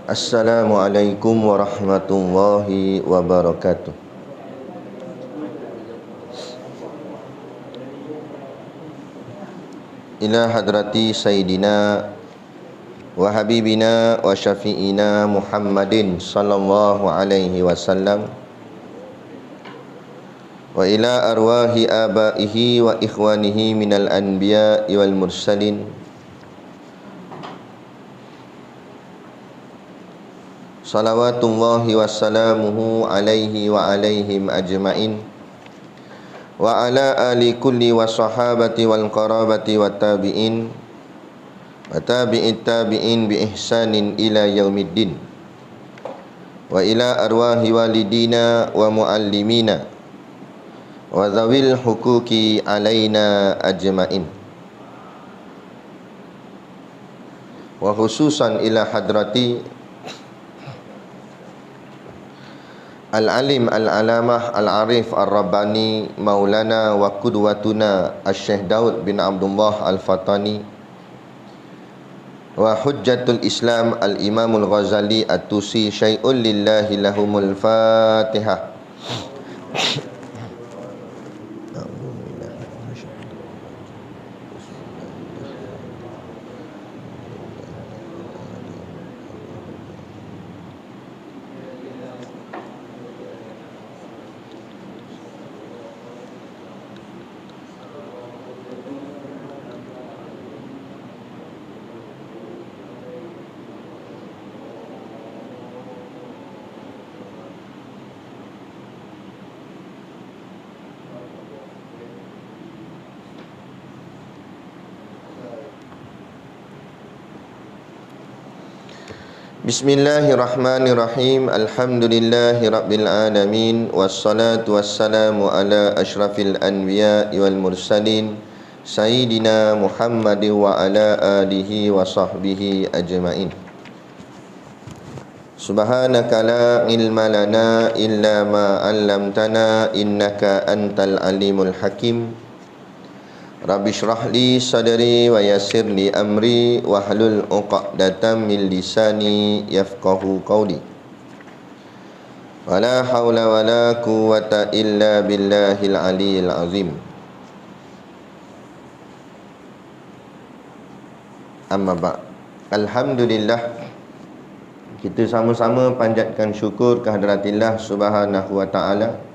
Assalamualaikum warahmatullahi wabarakatuh. Ila hadrati Sayyidina wa habibina wa syafi'ina Muhammadin sallallahu alaihi wasallam, wa ila arwahi abaihi wa ikhwanihi minal anbiya'i wal mursalin, salawatullahi wassalamuhu alaihi wa alaihim ajma'in, wa ala ali kulli wa sahabati wal qarabati wa tabi'in wa tabi'it tabi'in bi ihsanin ila yaumiddin, wa ila arwahi walidina wa muallimina wa zawil hukuki alaina ajma'in, wa khususan ila hadrati Al-Alim Al-Alamah Al-Arif Al-Rabbani Maulana wa Qudwatuna Al-Syekh Daud bin Abdullah Al-Fatani, wa Hujjatul Islam Al-Imamul Ghazali At-Tusi Syai'un lillahi lahumul Fatihah. Bismillahirrahmanirrahim. Alhamdulillahi rabbil alamin, wassalatu wassalamu ala asyrafil anbiya'i wal mursalin Sayyidina Muhammadin wa ala alihi wa sahbihi ajma'in. Subhanaka la ilma lana illa ma 'allamtana innaka antal alimul hakim. Rabbi syrah li sadri wa yassir li amri wahlul 'uqdatam min lisani yafqahu qawli. Wala haula wala quwwata illa billahil aliyil azim. Amma ba'. Alhamdulillah, kita sama-sama panjatkan syukur kehadраtillah Subhanahu wa ta'ala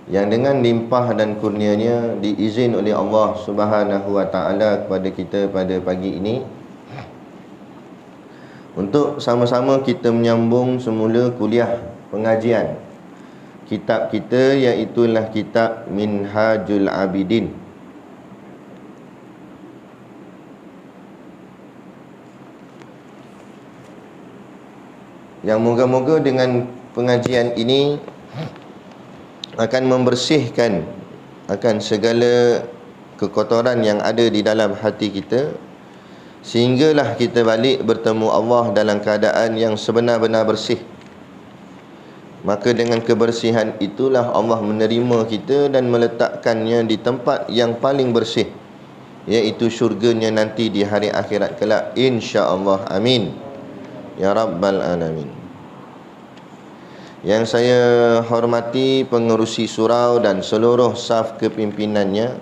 yang dengan limpah dan kurnianya diizin oleh Allah Subhanahu wa ta'ala kepada kita pada pagi ini untuk sama-sama kita menyambung semula kuliah pengajian kitab kita, iaitulah kitab Minhajul Abidin. Yang moga-moga dengan pengajian ini akan membersihkan akan segala kekotoran yang ada di dalam hati kita, sehinggalah kita balik bertemu Allah dalam keadaan yang sebenar-benar bersih. Maka dengan kebersihan itulah Allah menerima kita dan meletakkannya di tempat yang paling bersih, iaitu syurganya nanti di hari akhirat kelak, insya-Allah. Amin ya rabbal alamin. Yang saya hormati pengerusi surau dan seluruh saf kepimpinannya,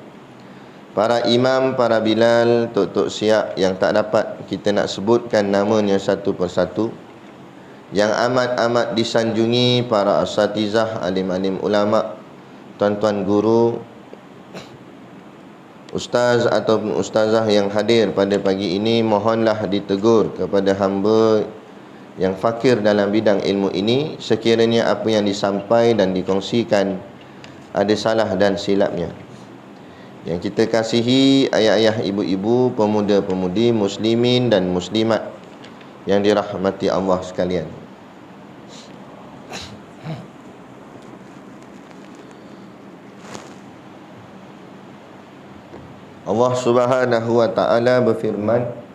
para imam, para bilal, tok-tok siap yang tak dapat kita nak sebutkan namanya satu persatu, yang amat-amat disanjungi para asatizah, alim-alim ulama, tuan-tuan guru, ustaz ataupun ustazah yang hadir pada pagi ini, mohonlah ditegur kepada hamba yang fakir dalam bidang ilmu ini, sekiranya apa yang disampaikan dan dikongsikan ada salah dan silapnya. Yang kita kasihi ayah-ayah, ibu-ibu, pemuda-pemudi, muslimin dan muslimat yang dirahmati Allah sekalian. Allah Subhanahu wa ta'ala berfirman,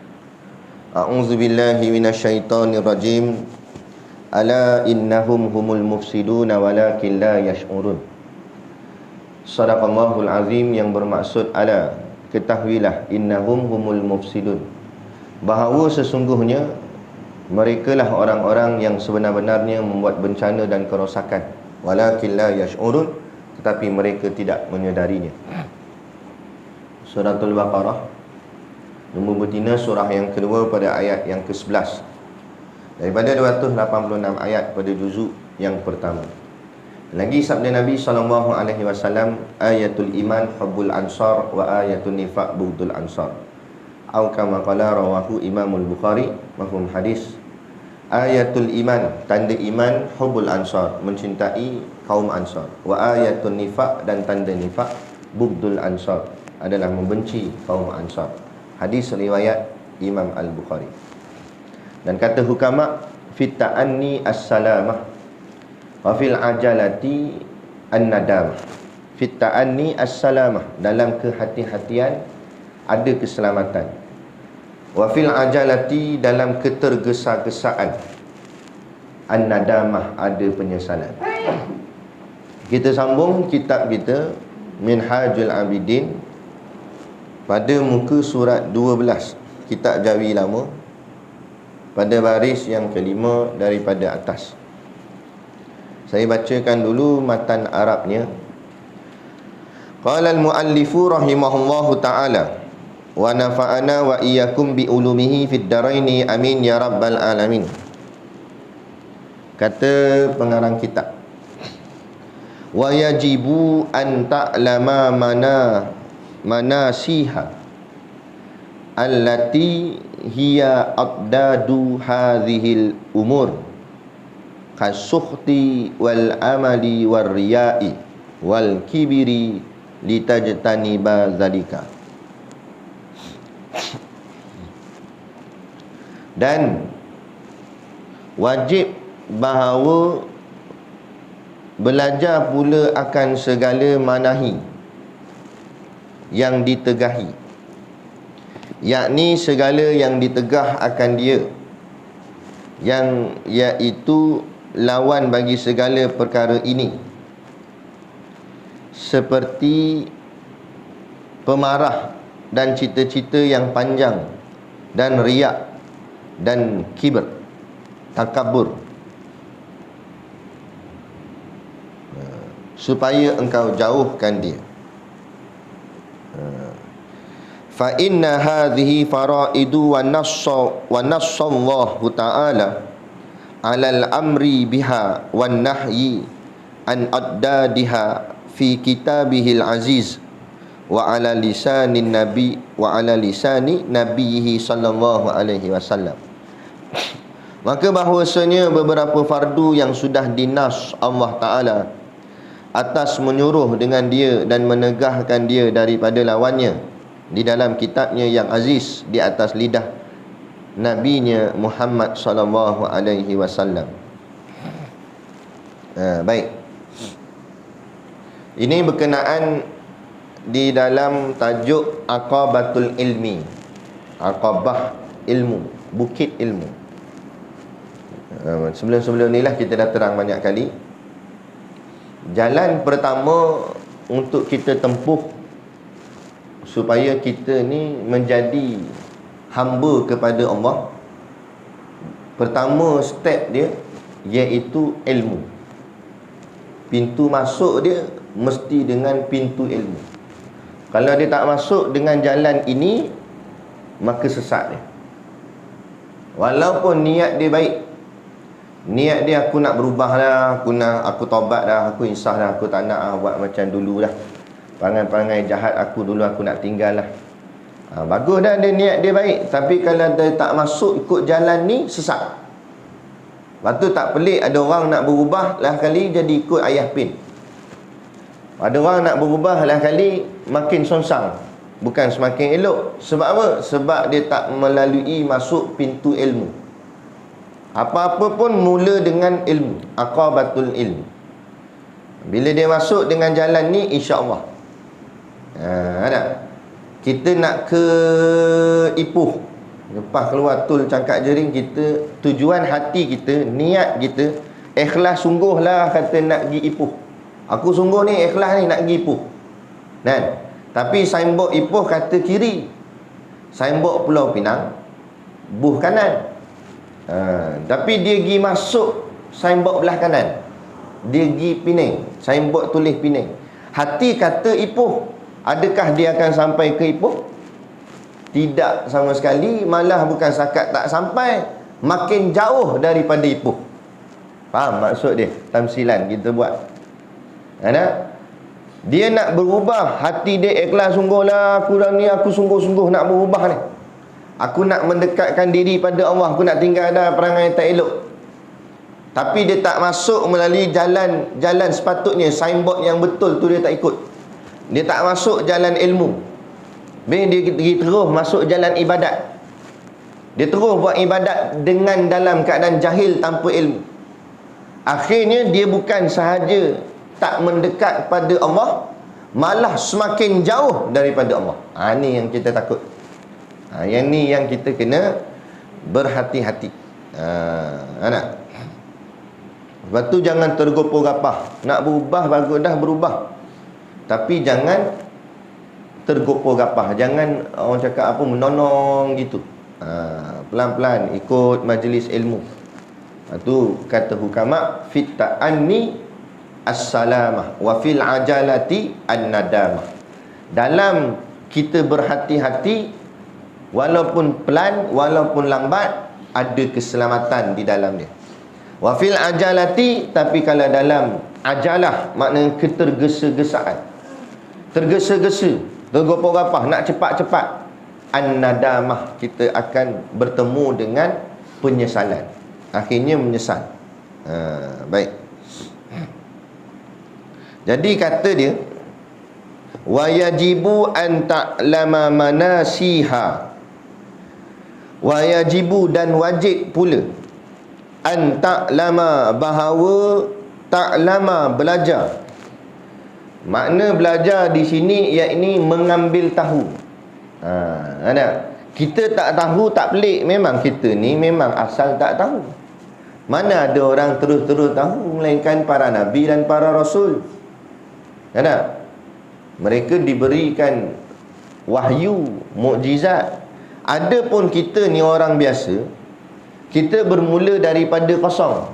A'udzu billahi minasyaitonir rajim. Ala innahum humul mufsiduna walakin la yash'urun. Sadaqallahul azim, yang bermaksud ala, ketahuilah, innahum humul mufsidun, bahawa sesungguhnya merekalah orang-orang yang sebenar-benarnya membuat bencana dan kerosakan, walakin la yash'urun, tetapi mereka tidak menyedarinya. Suratul Baqarah, nombor betina, surah yang kedua pada ayat yang ke-11, daripada 286 ayat pada juzuk yang pertama. Lagi sabda Nabi SAW, ayatul iman hubbul ansar wa ayatul nifaq bughdul ansar, atau kama qala rawahu Imamul Bukhari, mafhum hadis. Ayatul iman, tanda iman, hubbul ansar, mencintai kaum ansar, wa ayatul nifaq, dan tanda nifaq, bughdul ansar, adalah membenci kaum ansar. Hadis riwayat Imam Al-Bukhari. Dan kata hukama, fit ta'anni as-salamah wa fil ajalati an-nadamah. Fit ta'anni as-salamah, dalam kehati-hatian ada keselamatan. Wa fil ajalati, dalam ketergesa-gesaan, an-nadamah, ada penyesalan. Kita sambung kitab kita Minhajul Abidin pada muka surat 12, kitab Jawi Lama, pada baris yang kelima daripada atas. Saya bacakan dulu matan Arabnya. Qala al-muallifu rahimahullahu ta'ala, wa nafa'ana wa iyyakum bi ulumihi fid daraini, amin ya rabbal alamin. Kata pengarang kitab, wa yajibu an ta'lama manasiha allati hiya aqdadu hadhil umur, kasukhti wal amali war riya'i wal kibiri litajtaniba zalika. Dan wajib bahawa belajar pula akan segala manahi yang ditegahi, yakni segala yang ditegah akan dia, yang iaitu lawan bagi segala perkara ini, seperti pemarah dan cita-cita yang panjang, dan riak dan kibir, takabur, supaya engkau jauhkan dia. Fa inna hadhihi faraidu wa nassallahu ta'ala alal amri biha wan nahyi an addadiha fi kitabihil aziz wa ala lisanin nabi wa ala lisani nabiyhi sallallahu alaihi wasallam. Maka bahwasanya beberapa fardu yang sudah dinas Allah Ta'ala atas menyuruh dengan dia dan menegahkan dia daripada lawannya di dalam kitabnya yang aziz di atas lidah nabinya Muhammad sallallahu alaihi wasallam. Baik. Ini berkenaan di dalam tajuk Aqabatul Ilmi. Aqabah ilmu, bukit ilmu. Sebelum-sebelum ni lah kita dah terang banyak kali. Jalan pertama untuk kita tempuh supaya kita ni menjadi hamba kepada Allah, pertama step dia iaitu ilmu. Pintu masuk dia mesti dengan pintu ilmu. Kalau dia tak masuk dengan jalan ini, maka sesat dia. Walaupun niat dia baik, niat dia aku nak berubah dah, aku taubat dah, aku insaf dah, aku tak nak buat macam dulu dah, perangai-perangai jahat aku dulu aku nak tinggal lah. Bagus dah dia, niat dia baik, tapi kalau dia tak masuk ikut jalan ni, sesat. Lepas tu tak pelik ada orang nak berubah, lah kali jadi ikut ayah pin. Ada orang nak berubah, lah kali makin sonsang, bukan semakin elok. Sebab apa? Sebab dia tak melalui masuk pintu ilmu. Apa-apa pun mula dengan ilmu, aqabatul ilmi. Bila dia masuk dengan jalan ni, insya-Allah. Ada. Kita nak ke Ipoh, lepas keluar tol Cangkak Jering, kita tujuan hati kita, niat kita ikhlas sungguhlah, kata nak pergi Ipoh. Aku sungguh ni ikhlas ni nak pergi Ipoh. Kan? Tapi signboard Ipoh kata kiri, signboard Pulau Pinang buh kanan. Tapi dia pergi masuk signboard belah kanan, dia pergi Penang, signboard tulis Penang. Hati kata Ipoh. Adakah dia akan sampai ke Ipoh? Tidak sama sekali. Malah bukan sakat tak sampai, makin jauh daripada Ipoh. Faham maksud dia? Tamsilan kita buat. Ada? Dia nak berubah, hati dia ikhlas sungguhlah, aku sungguh-sungguh nak berubah ni. Aku nak mendekatkan diri pada Allah, aku nak tinggal dah perangai tak elok. Tapi dia tak masuk melalui jalan sepatutnya, signboard yang betul tu dia tak ikut. Dia tak masuk jalan ilmu. Dia terus masuk jalan ibadat. Dia terus buat ibadat dengan dalam keadaan jahil tanpa ilmu. Akhirnya dia bukan sahaja tak mendekat pada Allah, malah semakin jauh daripada Allah. Ini yang kita takut. Yang ni yang kita kena berhati-hati. Anak. Lepas tu jangan tergopoh gapah. Nak berubah, bagus dah berubah. Tapi jangan tergopoh gapah. Jangan orang cakap apa menonong gitu. Pelan-pelan ikut majlis ilmu. Itu kata hukama, fit ta'anni as-salamah wa fil ajalati an-nadamah. Dalam kita berhati-hati, walaupun pelan, walaupun lambat, ada keselamatan di dalamnya. Wa fil ajalati, tapi kalau dalam ajalah maknanya ketergesa-gesaan, tergesa-gesa, tergopoh-gapah, nak cepat-cepat, an-nadamah, kita akan bertemu dengan penyesalan. Akhirnya menyesal. Baik. Jadi kata dia, wa yajibu an ta'lama manasiha. Wa yajibu, dan wajib pula, an ta'lama, bahawa ta'lama, belajar. Makna belajar di sini iaitu mengambil tahu. Ada. Kita tak tahu tak pelik, memang kita ni memang asal tak tahu. Mana ada orang terus-terus tahu melainkan para nabi dan para rasul. Ada. Mereka diberikan wahyu, mukjizat. Adapun kita ni orang biasa, kita bermula daripada kosong,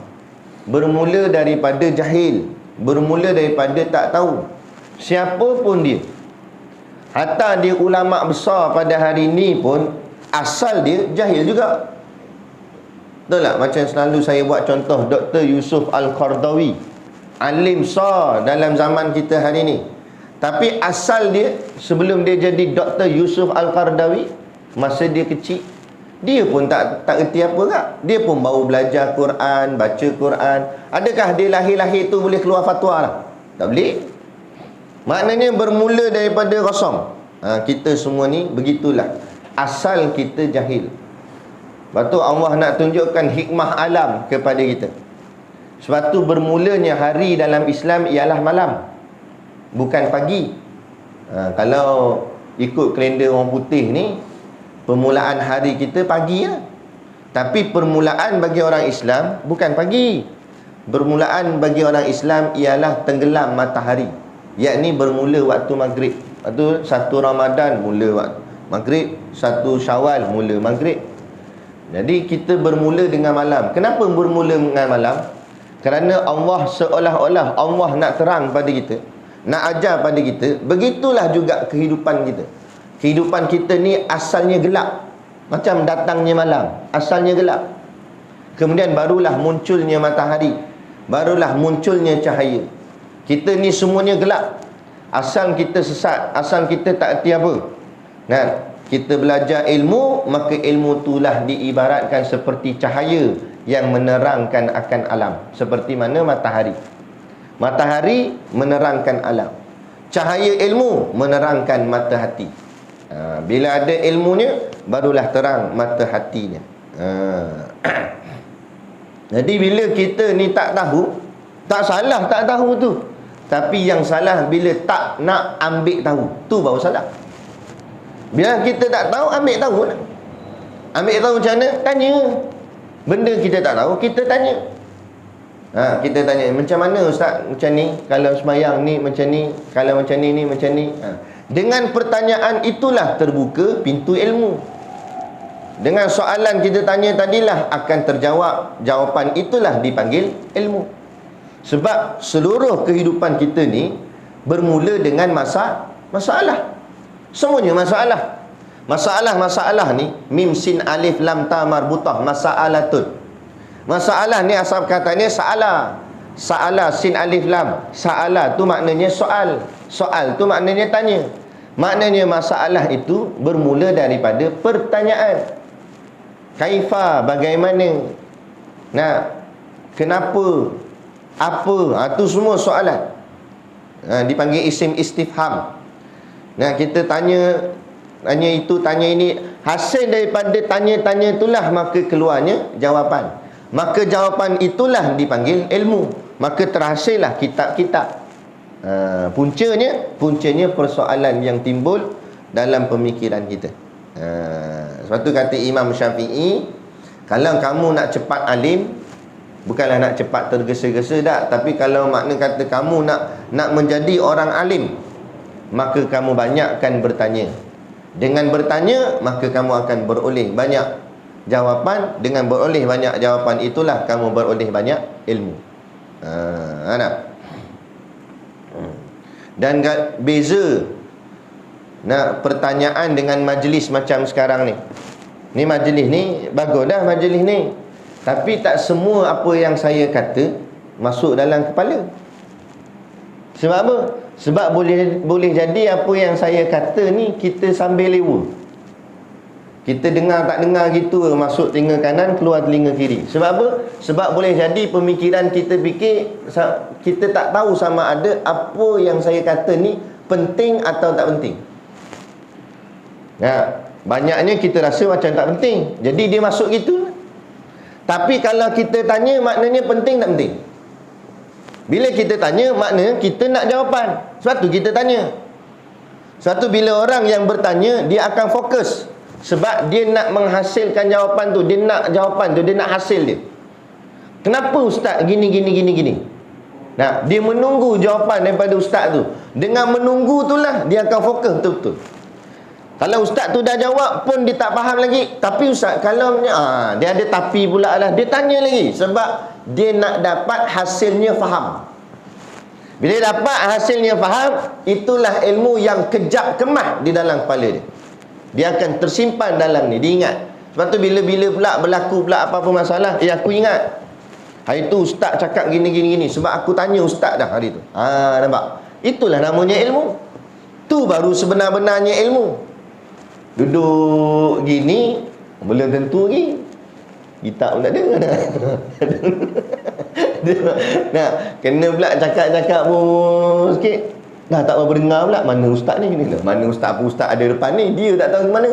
bermula daripada jahil, bermula daripada tak tahu. Siapa pun dia, hatta dia ulama besar pada hari ini pun, asal dia jahil juga. Betul tak? Macam selalu saya buat contoh Dr. Yusuf Al-Qaradawi, alim besar dalam zaman kita hari ini. Tapi asal dia, sebelum dia jadi Dr. Yusuf Al-Qaradawi, masa dia kecil, dia pun tak erti apa tak. Dia pun baru belajar Quran, baca Quran. Adakah dia lahir-lahir tu boleh keluar fatwa lah? Tak boleh. Maknanya bermula daripada kosong. Kita semua ni begitulah. Asal kita jahil. Lepas tu Allah nak tunjukkan hikmah alam kepada kita. Sebab tu bermulanya hari dalam Islam ialah malam, bukan pagi. Kalau ikut kalender orang putih ni, permulaan hari kita pagi ya. Tapi permulaan bagi orang Islam bukan pagi. Permulaan bagi orang Islam ialah tenggelam matahari, yakni bermula waktu maghrib. Lepas tu 1 Ramadan mula waktu maghrib, 1 Syawal mula maghrib. Jadi kita bermula dengan malam. Kenapa bermula dengan malam? Kerana Allah, seolah-olah Allah nak terang pada kita, nak ajar pada kita, begitulah juga kehidupan kita. Kehidupan kita ni asalnya gelap, macam datangnya malam, asalnya gelap. Kemudian barulah munculnya matahari, barulah munculnya cahaya. Kita ni semuanya gelap. Asal kita sesat, asal kita tak erti apa. Kan? Kita belajar ilmu, maka ilmu itulah diibaratkan seperti cahaya yang menerangkan akan alam. Seperti mana matahari. Matahari menerangkan alam. Cahaya ilmu menerangkan mata hati. Bila ada ilmunya, barulah terang mata hatinya. Jadi bila kita ni tak tahu, tak salah tak tahu tu. Tapi yang salah bila tak nak ambil tahu, tu baru salah. Bila kita tak tahu, ambil tahu lah. Ambil tahu macam mana? Tanya. Benda kita tak tahu, kita tanya. Kita tanya, macam mana ustaz macam ni? Kalau semayang ni macam ni, kalau macam ni macam ni. Dengan pertanyaan itulah terbuka pintu ilmu. Dengan soalan kita tanya tadilah akan terjawab. Jawapan itulah dipanggil ilmu. Sebab seluruh kehidupan kita ni bermula dengan masalah. Semuanya masalah. Masalah ni mim sin alif lam ta marbutah, masaalatun. Masalah ni asal katanya Sa'ala sin alif lam. Sa'ala tu maknanya soal. Soal tu maknanya tanya. Maknanya masalah itu bermula daripada pertanyaan. Kaifa, bagaimana? Nah, kenapa? Apa? Itu semua soalan. Dipanggil isim istifham. Nah, kita tanya itu, tanya ini. Hasil daripada tanya-tanya itulah maka keluarnya jawapan. Maka jawapan itulah dipanggil ilmu. Maka terhasillah kitab-kitab. Puncanya persoalan yang timbul dalam pemikiran kita. Sebab tu kata Imam Syafi'i, kalau kamu nak cepat alim, bukanlah nak cepat tergesa-gesa dah, tapi kalau makna kata kamu nak menjadi orang alim, maka kamu banyakkan bertanya. Dengan bertanya, maka kamu akan beroleh banyak jawapan. Dengan beroleh banyak jawapan itulah kamu beroleh banyak ilmu. Dan beza pertanyaan dengan majlis macam sekarang ni. Ni majlis ni bagus dah, majlis ni. Tapi tak semua apa yang saya kata masuk dalam kepala. Sebab apa? Sebab boleh jadi apa yang saya kata ni kita sambil lewa. Kita dengar tak dengar gitu, masuk telinga kanan, keluar telinga kiri. Sebab apa? Sebab boleh jadi pemikiran kita fikir, kita tak tahu sama ada apa yang saya kata ni penting atau tak penting. Banyaknya kita rasa macam tak penting, jadi dia masuk gitu. Tapi kalau kita tanya, maknanya penting tak penting? Bila kita tanya, maknanya kita nak jawapan. Sebab tu kita tanya. Sebab tu bila orang yang bertanya, dia akan fokus. Sebab dia nak menghasilkan jawapan tu. Dia nak jawapan tu, dia nak hasil dia. Kenapa ustaz gini? Nah, dia menunggu jawapan daripada ustaz tu. Dengan menunggu itulah dia akan fokus betul-betul. Kalau ustaz tu dah jawab pun dia tak faham lagi. Tapi ustaz, kalau dia ada tapi pula lah, dia tanya lagi. Sebab dia nak dapat hasilnya faham. Bila dapat hasilnya faham, itulah ilmu yang kejap kemas di dalam kepala dia. Dia akan tersimpan dalam ni, dia ingat. Sebab tu bila-bila pula berlaku pula apa-apa masalah, aku ingat hari tu ustaz cakap gini. Sebab aku tanya ustaz dah hari tu. Nampak? Itulah namanya ilmu. Tu baru sebenar-benarnya ilmu. Duduk gini belum tentu lagi kita pun tak dengar dah. Nah, kena pula cakap-cakap pun sikit dah tak apa dengar pula. Mana ustaz ni? Mana ustaz ada depan ni, dia tak tahu ke mana.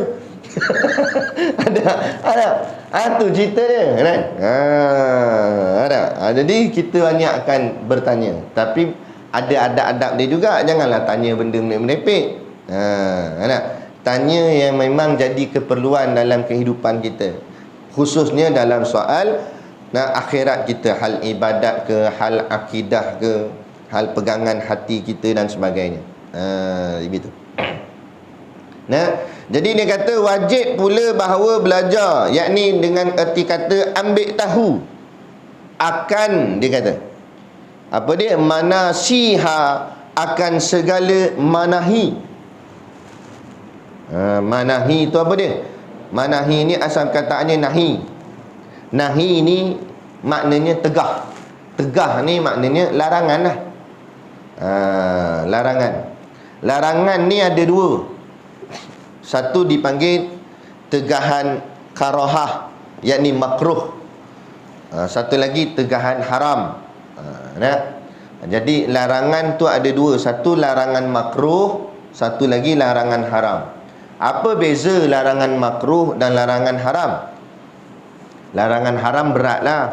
Ada. Tu cerita dia kan. Ada. Jadi kita banyak akan bertanya, tapi ada adab-adab dia juga. Janganlah tanya benda merepek. Tanya yang memang jadi keperluan dalam kehidupan kita, khususnya dalam soal akhirat kita, hal ibadat ke, hal akidah ke, hal pegangan hati kita dan sebagainya. Begitu. Jadi dia kata wajib pula bahawa belajar, yakni dengan erti kata ambil tahu akan, dia kata apa dia, manasiha, akan segala manahi. Manahi itu apa dia? Manahi ni asal kataannya nahi. Nahi ni maknanya tegah. Tegah ni maknanya larangan lah. Larangan ni ada dua. Satu dipanggil tegahan karahah, yakni makruh. Satu lagi tegahan haram. Jadi larangan tu ada dua. Satu larangan makruh, satu lagi larangan haram. Apa beza larangan makruh dan larangan haram? Larangan haram beratlah.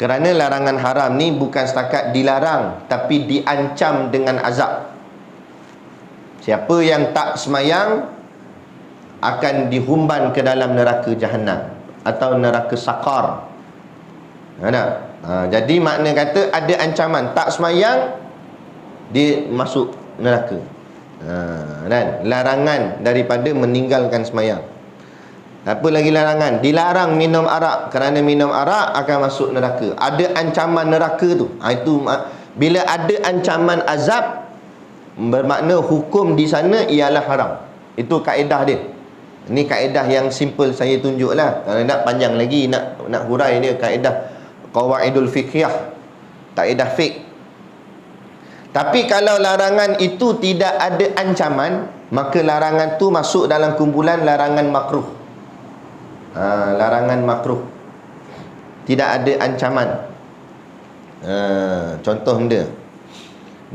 Kerana larangan haram ni bukan setakat dilarang, tapi diancam dengan azab. Siapa yang tak semayang akan dihumban ke dalam neraka Jahannam atau neraka Saqar. Jadi makna kata ada ancaman. Tak semayang, dia masuk neraka. Dan larangan daripada meninggalkan semayang. Apa lagi larangan? Dilarang minum arak, kerana minum arak akan masuk neraka. Ada ancaman neraka tu. Itu bila ada ancaman azab, bermakna hukum di sana ialah haram. Itu kaedah dia. Ini kaedah yang simple saya tunjuklah. Kalau nak panjang lagi, nak hurai dia, kaedah qawaidul fiqhiyah, kaedah fiqh. Tapi kalau larangan itu tidak ada ancaman, maka larangan tu masuk dalam kumpulan larangan makruh. Larangan makruh, tidak ada ancaman. Contoh dia,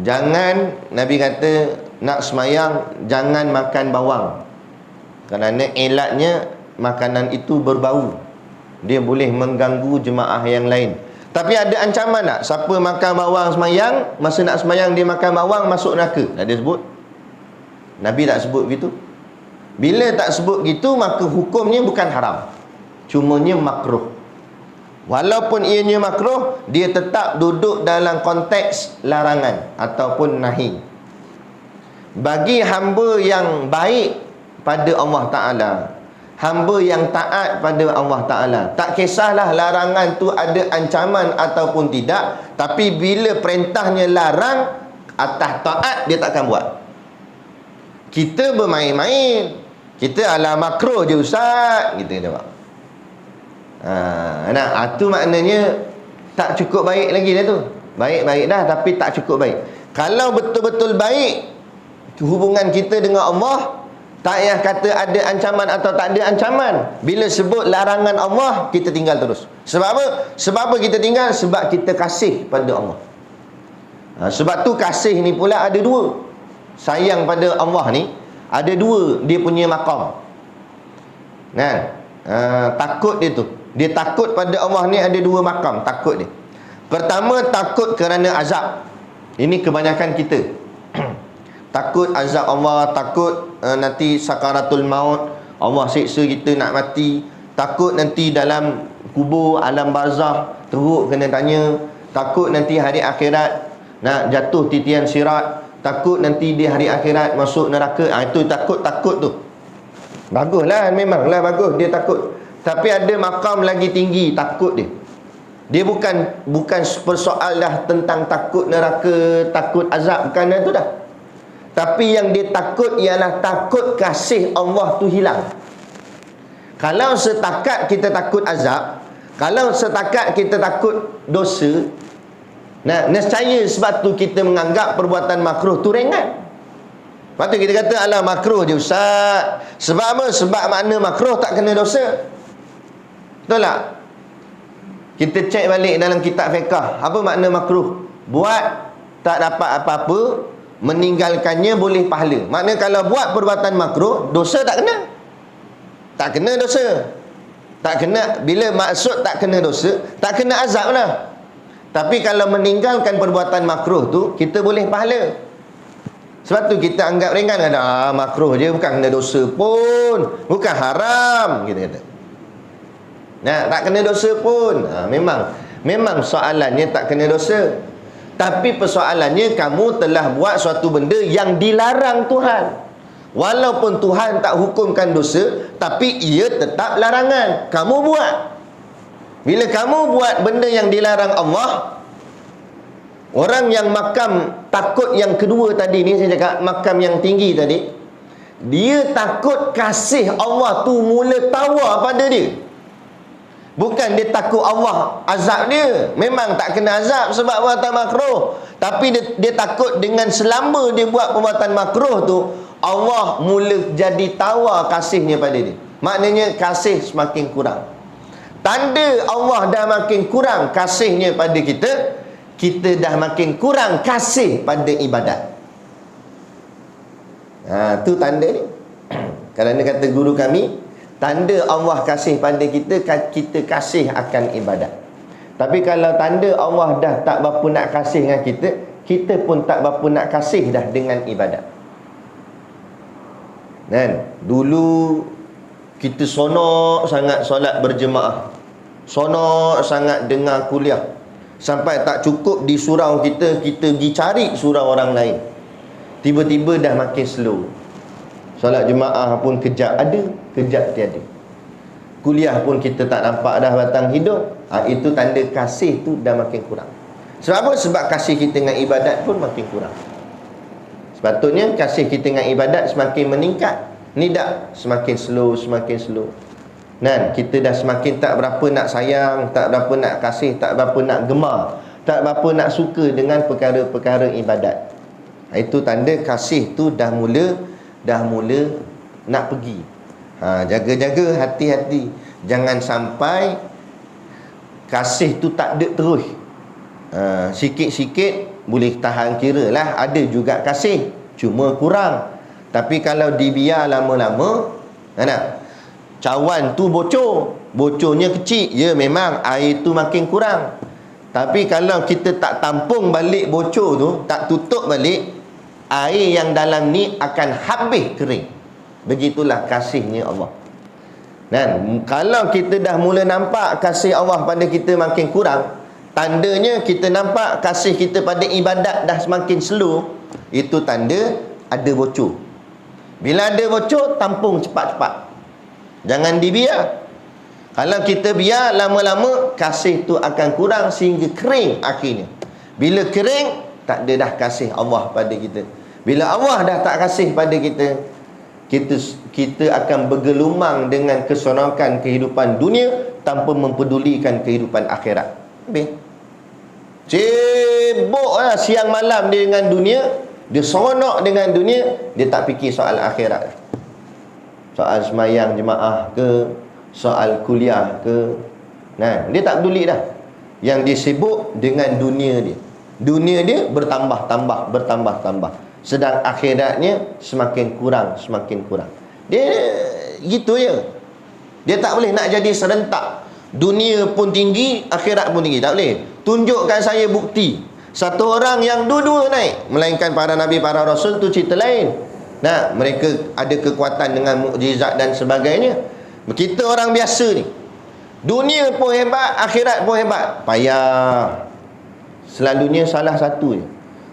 jangan, Nabi kata nak semayang jangan makan bawang, kerana elatnya makanan itu berbau, dia boleh mengganggu jemaah yang lain. Tapi ada ancaman tak? Siapa makan bawang semayang, masa nak semayang dia makan bawang, masuk neraka. Tak ada sebut. Nabi tak sebut begitu. Bila tak sebut gitu, maka hukumnya bukan haram, cumanya makruh. Walaupun ianya makruh, dia tetap duduk dalam konteks larangan ataupun nahi. Bagi hamba yang baik pada Allah Ta'ala, hamba yang taat pada Allah Ta'ala, tak kisahlah larangan tu ada ancaman ataupun tidak, tapi bila perintahnya larang, atas taat dia takkan buat. Kita bermain-main, kita ala makruh je ustaz, kita kata pak. Itu maknanya tak cukup baik lagi dah tu. Baik-baik dah, tapi tak cukup baik. Kalau betul-betul baik hubungan kita dengan Allah, tak payah kata ada ancaman atau tak ada ancaman. Bila sebut larangan Allah, kita tinggal terus. Sebab apa? Sebab apa kita tinggal? Sebab kita kasih pada Allah. Sebab tu kasih ni pula ada dua. Sayang pada Allah ni ada dua dia punya maqam. Takut dia tu, dia takut pada Allah ni ada dua maqam takut dia. Pertama, takut kerana azab. Ini kebanyakan kita takut azab Allah, takut nanti sakaratul maut, Allah siksa kita nak mati, takut nanti dalam kubur, alam barzakh teruk kena tanya, takut nanti hari akhirat nak jatuh titian sirat, takut nanti di hari akhirat masuk neraka. Itu takut tu. Baguslah, memanglah bagus dia takut. Tapi ada makam lagi tinggi takut dia. Dia bukan persoal dah tentang takut neraka, takut azab, bukan itu dah. Tapi yang dia takut ialah takut kasih Allah tu hilang. Kalau setakat kita takut azab, kalau setakat kita takut dosa, nescaya sebab tu kita menganggap perbuatan makruh tu ringan. Lepas tu kita kata alah makruh je ustaz. Sebab apa? Sebab makna makruh tak kena dosa. Betul tak? Kita cek balik dalam kitab fiqh, apa makna makruh? Buat tak dapat apa-apa, meninggalkannya boleh pahala. Makna kalau buat perbuatan makruh, dosa tak kena. Tak kena dosa. Tak kena, bila maksud tak kena dosa, tak kena azab lah. Tapi kalau meninggalkan perbuatan makruh tu, kita boleh pahala. Sebab tu kita anggap ringan, kata makruh je, bukan kena dosa pun, bukan haram, kita kata. Tak kena dosa pun. Memang soalannya tak kena dosa. Tapi persoalannya kamu telah buat suatu benda yang dilarang Tuhan. Walaupun Tuhan tak hukumkan dosa, tapi ia tetap larangan. Kamu buat. Bila kamu buat benda yang dilarang Allah, orang yang makam takut yang kedua tadi ni, saya cakap makam yang tinggi tadi, dia takut kasih Allah tu mula tawar pada dia. Bukan dia takut Allah azab dia. Memang tak kena azab sebab perbuatan makruh. Tapi dia takut dengan selama dia buat perbuatan makruh tu, Allah mula jadi tawar kasihnya pada dia. Maknanya kasih semakin kurang. Tanda Allah dah makin kurang kasihnya pada kita, kita dah makin kurang kasih pada ibadat. Tu tanda ni. Kerana kata guru kami, tanda Allah kasih pada kita, kita kasih akan ibadat. Tapi kalau tanda Allah dah tak berapa nak kasih dengan kita, kita pun tak berapa nak kasih dah dengan ibadat. Dulu kita sonok sangat solat berjemaah, sonok sangat dengar kuliah, sampai tak cukup di surau kita pergi cari surau orang lain. Tiba-tiba dah makin slow. Solat jemaah pun kejap ada, kejap tiada. Kuliah pun kita tak nampak dah batang hidung. Itu tanda kasih tu dah makin kurang. Sebab apa? Sebab kasih kita dengan ibadat pun makin kurang. Sepatutnya kasih kita dengan ibadat semakin meningkat. Ni tak, semakin slow, semakin slow. Kan, kita dah semakin tak berapa nak sayang, tak berapa nak kasih, tak berapa nak gemar, tak berapa nak suka dengan perkara-perkara ibadat. Itu tanda kasih tu dah mula nak pergi. Jaga-jaga, hati-hati. Jangan sampai kasih tu tak ada terus. Sikit-sikit boleh tahan kira lah, ada juga kasih, cuma kurang. Tapi kalau dibiar lama-lama, cawan tu bocornya kecil, ya memang air tu makin kurang. Tapi kalau kita tak tampung balik bocor tu, tak tutup balik, air yang dalam ni akan habis kering. Begitulah kasihnya Allah. Dan kalau kita dah mula nampak kasih Allah pada kita makin kurang, tandanya kita nampak kasih kita pada ibadat dah semakin slow. Itu tanda ada bocor. Bila ada bocor, tampung cepat-cepat. Jangan dibiar. Kalau kita biar, lama-lama kasih tu akan kurang sehingga kering akhirnya. Bila kering, tak ada dah kasih Allah pada kita. Bila Allah dah tak kasih pada kita, kita akan bergelumang dengan keseronokan kehidupan dunia tanpa mempedulikan kehidupan akhirat. Habis. Sibuklah siang malam dia dengan dunia, dia seronok dengan dunia, dia tak fikir soal akhirat. Soal semayang jemaah ke, soal kuliah ke, dia tak peduli dah. Yang dia sibuk dengan dunia dia. Dunia dia bertambah-tambah. Sedang akhiratnya semakin kurang. Dia gitu je. Dia tak boleh nak jadi serentak. Dunia pun tinggi, akhirat pun tinggi. Tak boleh. Tunjukkan saya bukti satu orang yang dua-dua naik. Melainkan para nabi, para rasul tu cerita lain. Mereka ada kekuatan dengan mukjizat dan sebagainya. Kita orang biasa ni, dunia pun hebat, akhirat pun hebat, payah. Selalunya salah satu je.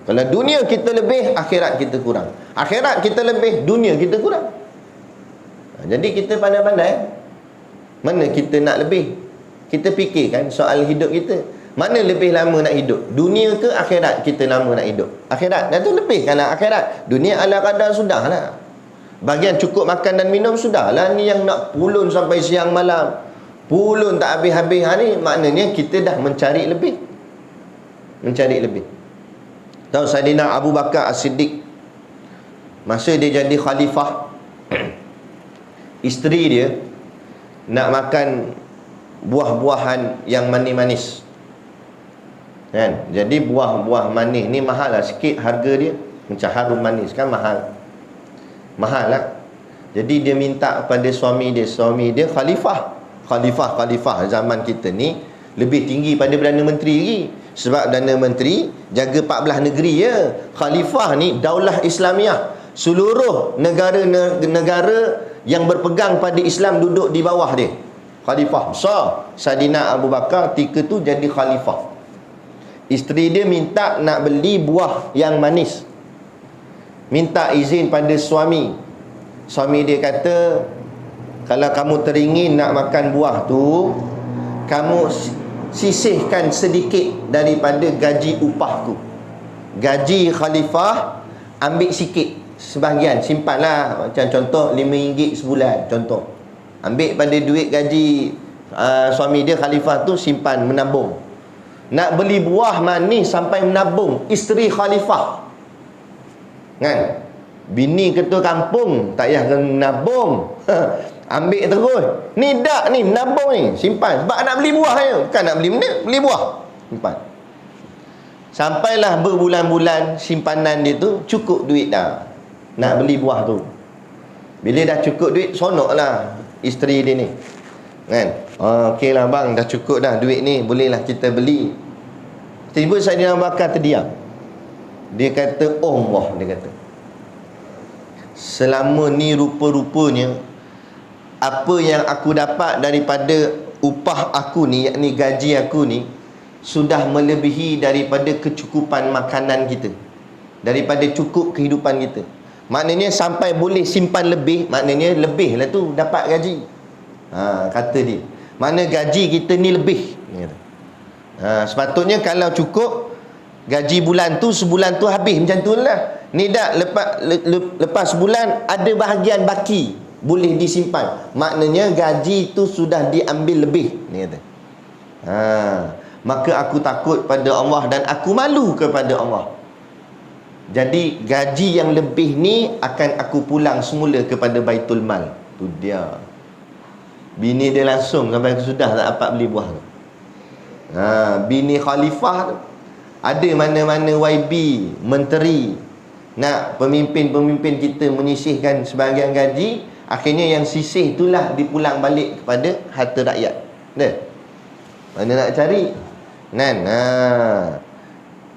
Kalau dunia kita lebih, akhirat kita kurang. Akhirat kita lebih, dunia kita kurang. Jadi kita pandai-pandai, mana kita nak lebih. Kita fikirkan soal hidup kita, mana lebih lama nak hidup, dunia ke akhirat kita lama nak hidup? Akhirat. Dan tu lebih kan akhirat. Dunia ala kadar sudahlah. Bagian cukup makan dan minum sudahlah. Ni yang nak pulun sampai siang malam, pulun tak habis-habis. Ni maknanya kita dah mencari lebih. Tahu Saidina Abu Bakar As-Siddiq, masa dia jadi khalifah, isteri dia nak makan buah-buahan yang manis-manis. Kan? Jadi buah-buah manis ni mahal lah sikit harga dia. Macam harum manis kan mahal lah. Jadi dia minta pada suami dia khalifah zaman kita ni lebih tinggi pada Perdana Menteri lagi. Sebab Perdana Menteri jaga 14 negeri ya. Khalifah ni daulah Islamiah. Seluruh negara yang berpegang pada Islam duduk di bawah dia. Khalifah besar. Saidina Abu Bakar ketika tu jadi khalifah. Isteri dia minta nak beli buah yang manis, minta izin pada suami. Suami dia kata, kalau kamu teringin nak makan buah tu, kamu sisihkan sedikit daripada gaji upahku. Gaji khalifah ambil sikit, sebahagian simpanlah. Macam contoh RM5 sebulan, contoh. Ambil pada duit gaji suami dia khalifah tu, simpan, menabung. Nak beli buah manis sampai menabung, isteri khalifah. Kan? Bini ketua kampung tak payah menabung. Ambil terus. Ni dak ni, menabung ni, simpan. Sebab nak beli buah je. Bukan nak beli benda, beli buah. Simpan. Sampailah berbulan-bulan simpanan dia tu cukup duit dah nak beli buah tu. Bila dah cukup duit, sonoklah isteri dia ni. Kan? Okey lah bang, dah cukup dah duit ni, bolehlah kita beli. Tiba-tiba Saidina Abu Bakar terdiam. Dia kata, oh Allah, dia kata, selama ni rupa-rupanya apa yang aku dapat daripada upah aku ni, yakni gaji aku ni, sudah melebihi daripada kecukupan makanan kita, daripada cukup kehidupan kita. Maknanya sampai boleh simpan lebih, maknanya lebih lah tu dapat gaji. Kata dia. Mana gaji kita ni lebih. Dia kata. Sepatutnya kalau cukup gaji bulan tu, sebulan tu habis macam tu lah. Ni dah lepas sebulan ada bahagian baki, boleh disimpan. Maknanya gaji tu sudah diambil lebih. Ni kata. Maka aku takut pada Allah dan aku malu kepada Allah. Jadi gaji yang lebih ni akan aku pulang semula kepada Baitul Mal. Tu dia. Bini dia langsung sampai sudah tak dapat beli buah tu. Bini khalifah tu. Ada mana-mana YB, menteri, nak pemimpin-pemimpin kita menyisihkan sebahagian gaji, akhirnya yang sisih itulah dipulang balik kepada harta rakyat. Mana nak cari?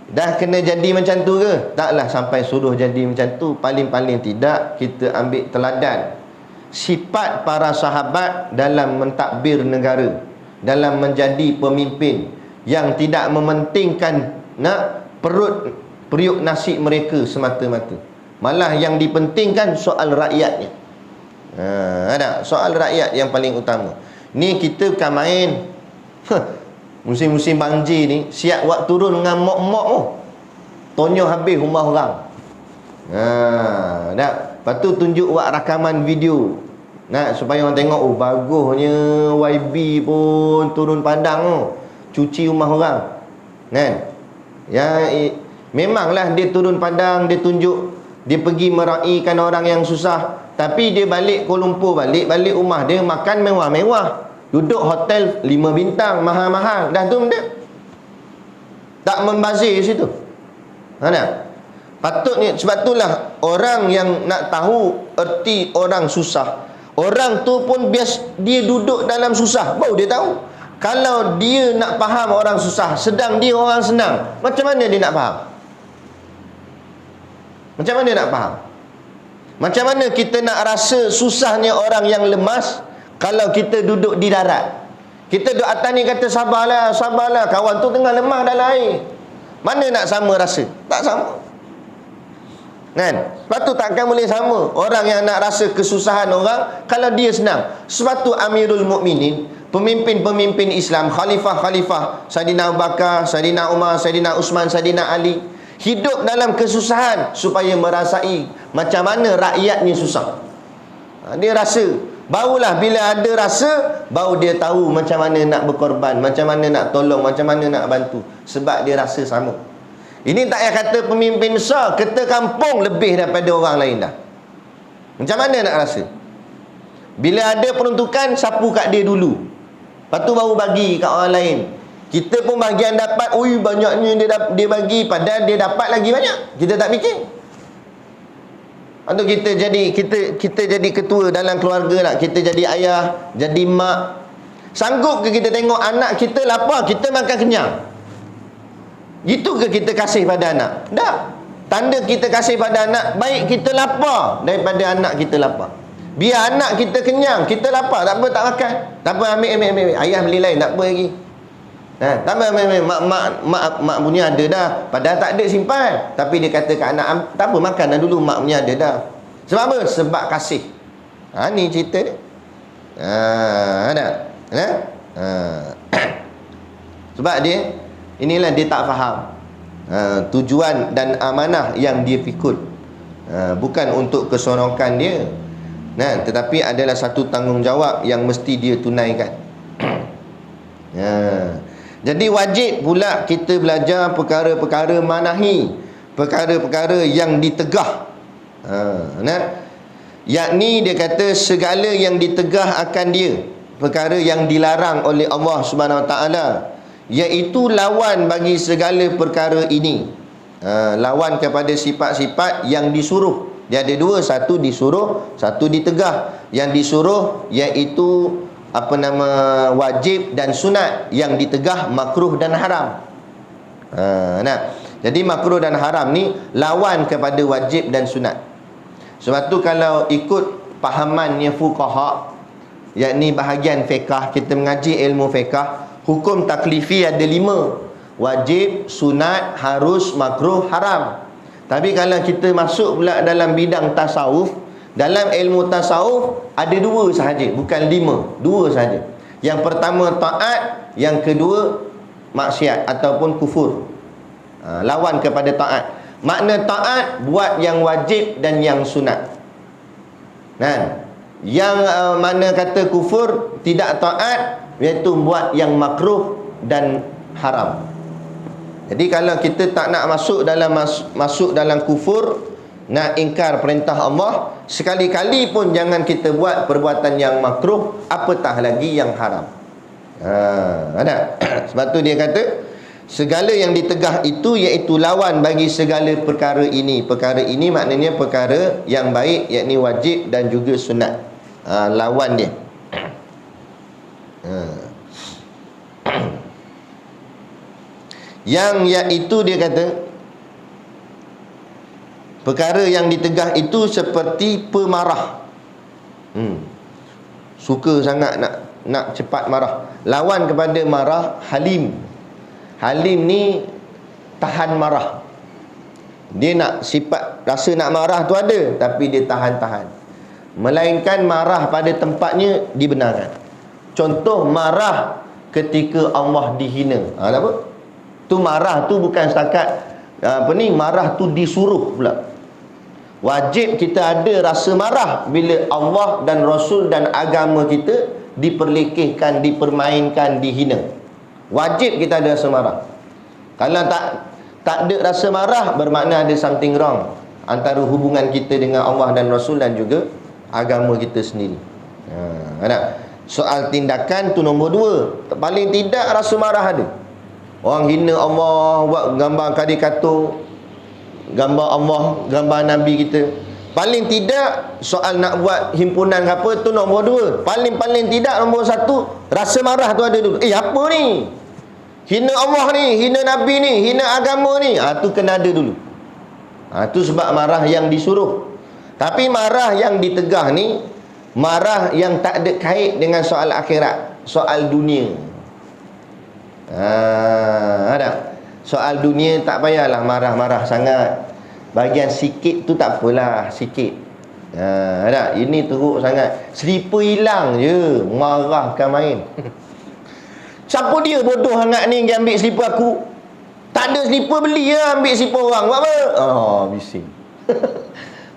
Dah kena jadi macam tu ke? Taklah sampai suruh jadi macam tu. Paling-paling tidak kita ambil teladan sifat para sahabat dalam mentadbir negara, dalam menjadi pemimpin yang tidak mementingkan periuk nasi mereka semata-mata. Malah yang dipentingkan soal rakyatnya. Ada soal rakyat yang paling utama. Ni kita bukan main. Musim-musim banjir ni, siap buat turun dengan mop-mop tu. Tonyo habis rumah orang. Lepas tu tunjuk buat rakaman video. Supaya orang tengok, oh bagusnya YB pun turun padang tu, cuci rumah orang. Memanglah dia turun padang, dia tunjuk, dia pergi meraihkan orang yang susah. Tapi dia balik Kuala Lumpur, balik rumah dia makan mewah-mewah. Duduk hotel 5 bintang mahal-mahal. Dah tu benda. Tak membazir situ. Patutnya, sebab itulah orang yang nak tahu erti orang susah, orang tu pun biasa dia duduk dalam susah, baru dia tahu. Kalau dia nak faham orang susah sedang dia orang senang, macam mana dia nak faham? Macam mana nak faham? Macam mana kita nak rasa susahnya orang yang lemas kalau kita duduk di darat? Kita duduk atas ni kata sabarlah, sabarlah. Kawan tu tengah lemah dalam air. Mana nak sama rasa? Tak sama. Sebab tu takkan boleh sama orang yang nak rasa kesusahan orang kalau dia senang. Sebab tu Amirul Mukminin, pemimpin-pemimpin Islam, khalifah-khalifah, Saidina Abu Bakar, Saidina Umar, Saidina Usman, Saidina Ali, hidup dalam kesusahan supaya merasai macam mana rakyatnya susah. Dia rasa. Barulah bila ada rasa, baru dia tahu macam mana nak berkorban, macam mana nak tolong, macam mana nak bantu. Sebab dia rasa sama. Ini tak payah kata pemimpin besar, kita kampung lebih daripada orang lain dah. Macam mana nak rasa? Bila ada peruntukan, sapu kat dia dulu, lepas tu baru bagi kat orang lain. Kita pun bahagian dapat, ui banyaknya dia bagi, padahal dia dapat lagi banyak. Kita tak fikir. Untuk kita jadi ketua dalam keluarga nak, kita jadi ayah, jadi mak, sanggup ke kita tengok anak kita lapar, kita makan kenyang? Gitu ke kita kasih pada anak? Tak. Tanda kita kasih pada anak, baik kita lapar daripada anak kita lapar. Biar anak kita kenyang, kita lapar, tak apa, tak makan. Tak apa, ambil. Ayah beli lain, tak apa lagi. Tak apa, ambil. Mak punya ada dah. Padahal tak ada simpan. Tapi dia kata kat anak, tak apa, makan dah dulu, mak punya ada dah. Sebab apa? Sebab kasih. Ni cerita dia. Ada. Sebab dia, inilah dia tak faham tujuan dan amanah yang dia pikul. Bukan untuk keseronokan dia, tetapi adalah satu tanggungjawab yang mesti dia tunaikan. Jadi wajib pula kita belajar perkara-perkara manahi, perkara-perkara yang ditegah. Yakni dia kata segala yang ditegah akan dia, perkara yang dilarang oleh Allah Subhanahu Wa Taala, iaitu lawan bagi segala perkara ini. Lawan kepada sifat-sifat yang disuruh. Dia ada dua, satu disuruh, satu ditegah. Yang disuruh iaitu wajib dan sunat, yang ditegah makruh dan haram. Jadi makruh dan haram ni lawan kepada wajib dan sunat. Sebab tu kalau ikut pahamannya fuqaha, yakni bahagian fiqh, kita mengaji ilmu fiqh, hukum taklifi ada 5: wajib, sunat, harus, makruh, haram. Tapi kalau kita masuk pula dalam bidang tasawuf, Dalam ilmu tasawuf ada dua sahaja, bukan lima, dua sahaja. Yang pertama taat, yang kedua maksiat ataupun kufur. Lawan kepada taat. Makna taat, buat yang wajib dan yang sunat. Kan? Yang mana kata kufur, tidak taat, iaitu buat yang makruh dan haram. Jadi kalau kita tak nak masuk dalam kufur, nak ingkar perintah Allah, sekali-kali pun jangan kita buat perbuatan yang makruh, apatah lagi yang haram. Ada. Sebab tu dia kata segala yang ditegah itu iaitu lawan bagi segala perkara ini. Perkara ini maknanya perkara yang baik, yakni wajib dan juga sunat. Lawan dia. Yang iaitu dia kata perkara yang ditegah itu seperti pemarah. Suka sangat nak cepat marah. Lawan kepada marah, halim. Halim ni tahan marah. Dia nak sifat rasa nak marah tu ada, tapi dia tahan-tahan. Melainkan marah pada tempatnya dibenarkan. Contoh marah ketika Allah dihina. Apa? Tu marah tu bukan setakat marah tu disuruh pula. Wajib kita ada rasa marah bila Allah dan Rasul dan agama kita diperlekehkan, dipermainkan, dihina. Wajib kita ada rasa marah. Kalau tak ada rasa marah, bermakna ada something wrong antara hubungan kita dengan Allah dan Rasul dan juga agama kita sendiri. Soal tindakan tu nombor dua. Paling tidak rasa marah ada. Orang hina Allah, buat gambar karikatur, gambar Allah, gambar Nabi kita. Paling tidak soal nak buat himpunan ke apa, tu nombor dua. Paling tidak nombor satu, rasa marah tu ada dulu. Apa ni? Hina Allah ni, hina Nabi ni, hina agama ni. Tu kena ada dulu. Tu sebab marah yang disuruh. Tapi marah yang ditegah ni, marah yang tak ada kait dengan soal akhirat, soal dunia. Ada. Soal dunia tak payahlah marah-marah sangat. Bahagian sikit tu tak apalah, sikit. Ada. Ini teruk sangat. Selipar hilang je, marahkan main. Siapa dia bodoh sangat ni yang ambil selipar aku? Tak ada selipar, beli lah, ambil selipar orang. Buat apa? Bising.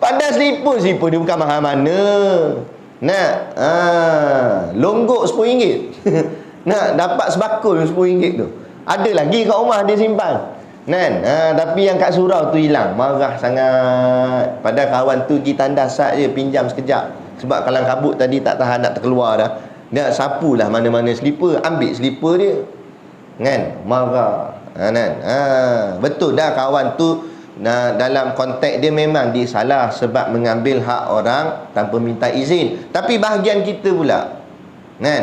Padahal selipar dia bukan mahal mana. Nak longgok RM10. Nak dapat sebakul RM10 tu. Ada lagi kat rumah dia simpan. Kan? Tapi yang kat surau tu hilang. Marah sangat. Padahal kawan tu pergi tandas sat je, pinjam sekejap. Sebab kalang kabut tadi tak tahan nak terkeluar dah. Dia sapulah mana-mana selipar, ambil selipar dia. Kan? Marah. Kan? Betul dah kawan tu dalam konteks dia memang dia salah sebab mengambil hak orang tanpa minta izin. Tapi bahagian kita pula, kan?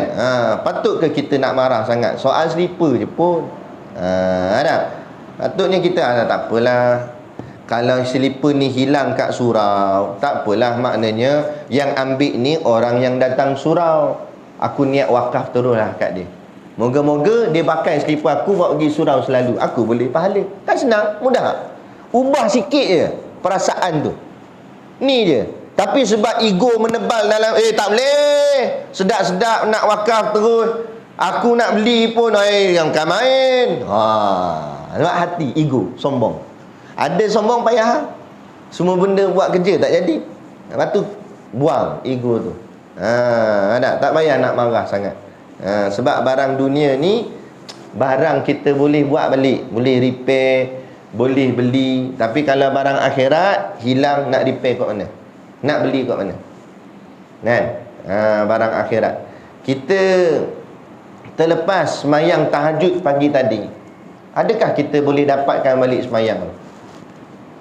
Patut ke kita nak marah sangat soal selipar je pun? Ada. Patutnya kita tak apalah. Kalau selipar ni hilang kat surau, tak apalah, maknanya yang ambil ni orang yang datang surau. Aku niat wakaf teruslah kat dia. Moga-moga dia pakai selipar aku bawa pergi surau selalu. Aku boleh pahala. Kan senang, mudah. Ubah sikit je perasaan tu. Ni je. Tapi sebab ego menebal dalam, tak boleh, sedap-sedap nak wakaf terus, aku nak beli pun, yang kan main. Sebab hati, ego, sombong. Ada sombong payah. Semua benda buat kerja tak jadi. Lepas tu buang ego tu. Tak payah nak marah sangat. Sebab barang dunia ni, barang kita boleh buat balik, boleh repair, boleh beli. Tapi kalau barang akhirat hilang, nak repair kat mana? Nak beli kat mana? Kan? Barang akhirat. Kita terlepas semayang tahajud pagi tadi, adakah kita boleh dapatkan balik semayang tu?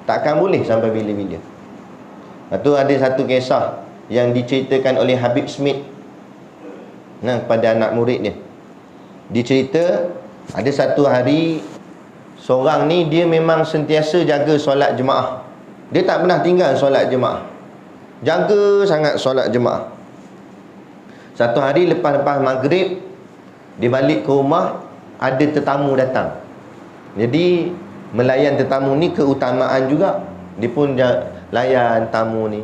Takkan boleh sampai bila-bila. Lepas tu ada satu kisah yang diceritakan oleh Habib Smith kepada anak murid dia. Dia cerita, ada satu hari seorang ni dia memang sentiasa jaga solat jemaah. Dia tak pernah tinggal solat jemaah. Jaga sangat solat jemaah. Satu hari lepas maghrib, dia balik ke rumah, ada tetamu datang. Jadi melayan tetamu ni keutamaan juga. Dia pun layan tamu ni.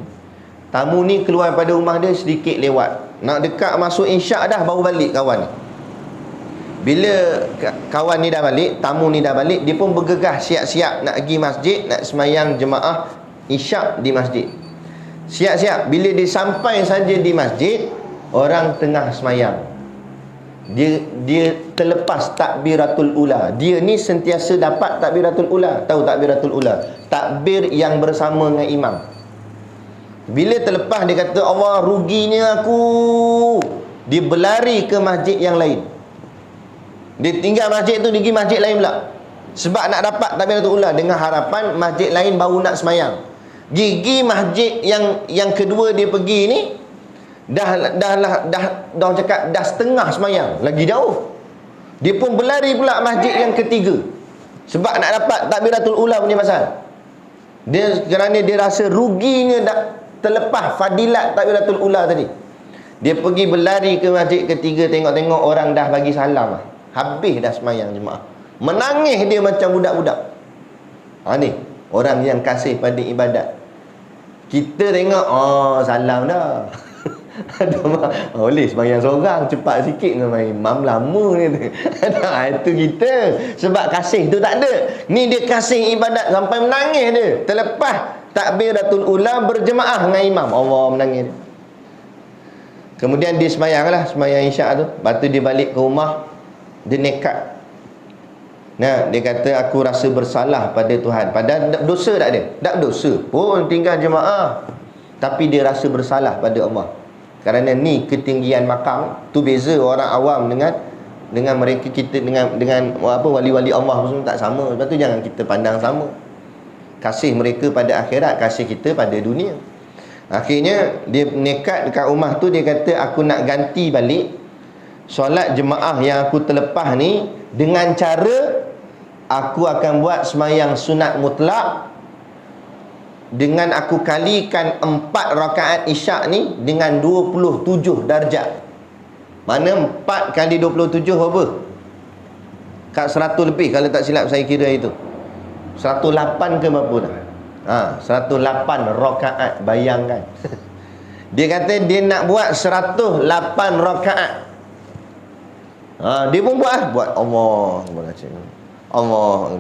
Tamu ni keluar pada rumah dia sedikit lewat, nak dekat masuk insya' dah baru balik kawan ni. Bila kawan ni dah balik, tamu ni dah balik, dia pun bergegas siap-siap nak pergi masjid, nak semayang jemaah isyak di masjid. Siap-siap. Bila dia sampai saja di masjid, orang tengah semayang. Dia terlepas takbiratul ula. Dia ni sentiasa dapat takbiratul ula. Tahu takbiratul ula? Takbir yang bersama dengan imam. Bila terlepas, dia kata, Allah, ruginya aku. Dia berlari ke masjid yang lain. Dia tinggal masjid tu, dia pergi masjid lain pula. Sebab nak dapat takbiratul ula, dengan harapan masjid lain baru nak semayang. Gigi masjid yang kedua dia pergi ni, dah cakap dah setengah semayang, lagi jauh. Dia pun berlari pula masjid yang ketiga, sebab nak dapat takbiratul ula punya pasal. Kerana dia rasa ruginya dah terlepas fadilat takbiratul ula tadi. Dia pergi berlari ke masjid ketiga, tengok-tengok orang dah bagi salam, habis dah semayang jemaah. Menangis dia macam budak-budak. Ni orang yang kasih pada ibadat. Kita tengok, salam dah. Boleh semayang seorang, cepat sikit dengan main imam lama ni. Itu kita. Sebab kasih tu tak ada. Ni dia kasih ibadat sampai menangis dia. Terlepas takbiratul ula berjemaah dengan imam, Allah menangis dia. Kemudian dia semayang lah, semayang isyak tu. Lepas tu dia balik ke rumah, dia nekat. Nah, dia kata, aku rasa bersalah pada Tuhan. Padahal dosa tak ada. Tak dosa pun tinggal jemaah, tapi dia rasa bersalah pada Allah. Kerana ni ketinggian makam tu beza orang awam dengan mereka, kita dengan wali-wali Allah semua tak sama. Sebab tu jangan kita pandang sama. Kasih mereka pada akhirat, kasih kita pada dunia. Akhirnya dia nekat dekat rumah tu, dia kata, aku nak ganti balik solat jemaah yang aku terlepas ni dengan cara aku akan buat semayang sunat mutlak, dengan aku kalikan 4 rakaat isyak ni dengan 27 darjat. Mana 4 kali 27 apa? Kat 100 lebih kalau tak silap saya kira itu. 108 ke berapa dah? 108 rakaat, bayangkan. Dia kata dia nak buat 108 rakaat. Dia pun buat Allah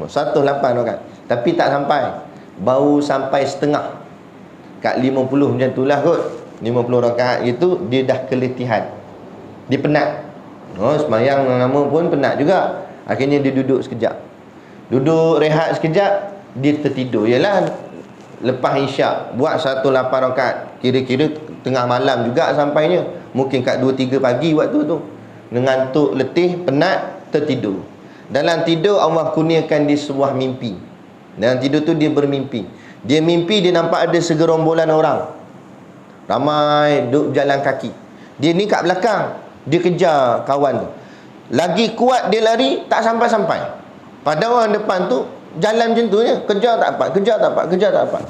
108 rakaat. Tapi tak sampai. Baru sampai setengah. Kat 50 macam tu lah kot. 50 rakaat itu dia dah keletihan. Dia penat. Semayang lama pun penat juga. Akhirnya dia duduk sekejap. Duduk rehat sekejap, dia tertidur. Yalah, lepas isyak buat 108 rakaat. Kira-kira tengah malam juga sampainya. Mungkin kat 2-3 pagi waktu tu. Ngantuk, letih, penat, tertidur. Dalam tidur Allah kurniakan dia sebuah mimpi. Dalam tidur tu dia bermimpi. Dia mimpi dia nampak ada segerombolan orang. Ramai duduk jalan kaki. Dia ni kat belakang, dia kejar kawan tu. Lagi kuat dia lari, tak sampai-sampai. Pada orang depan tu jalan macam tu je, kejar tak dapat.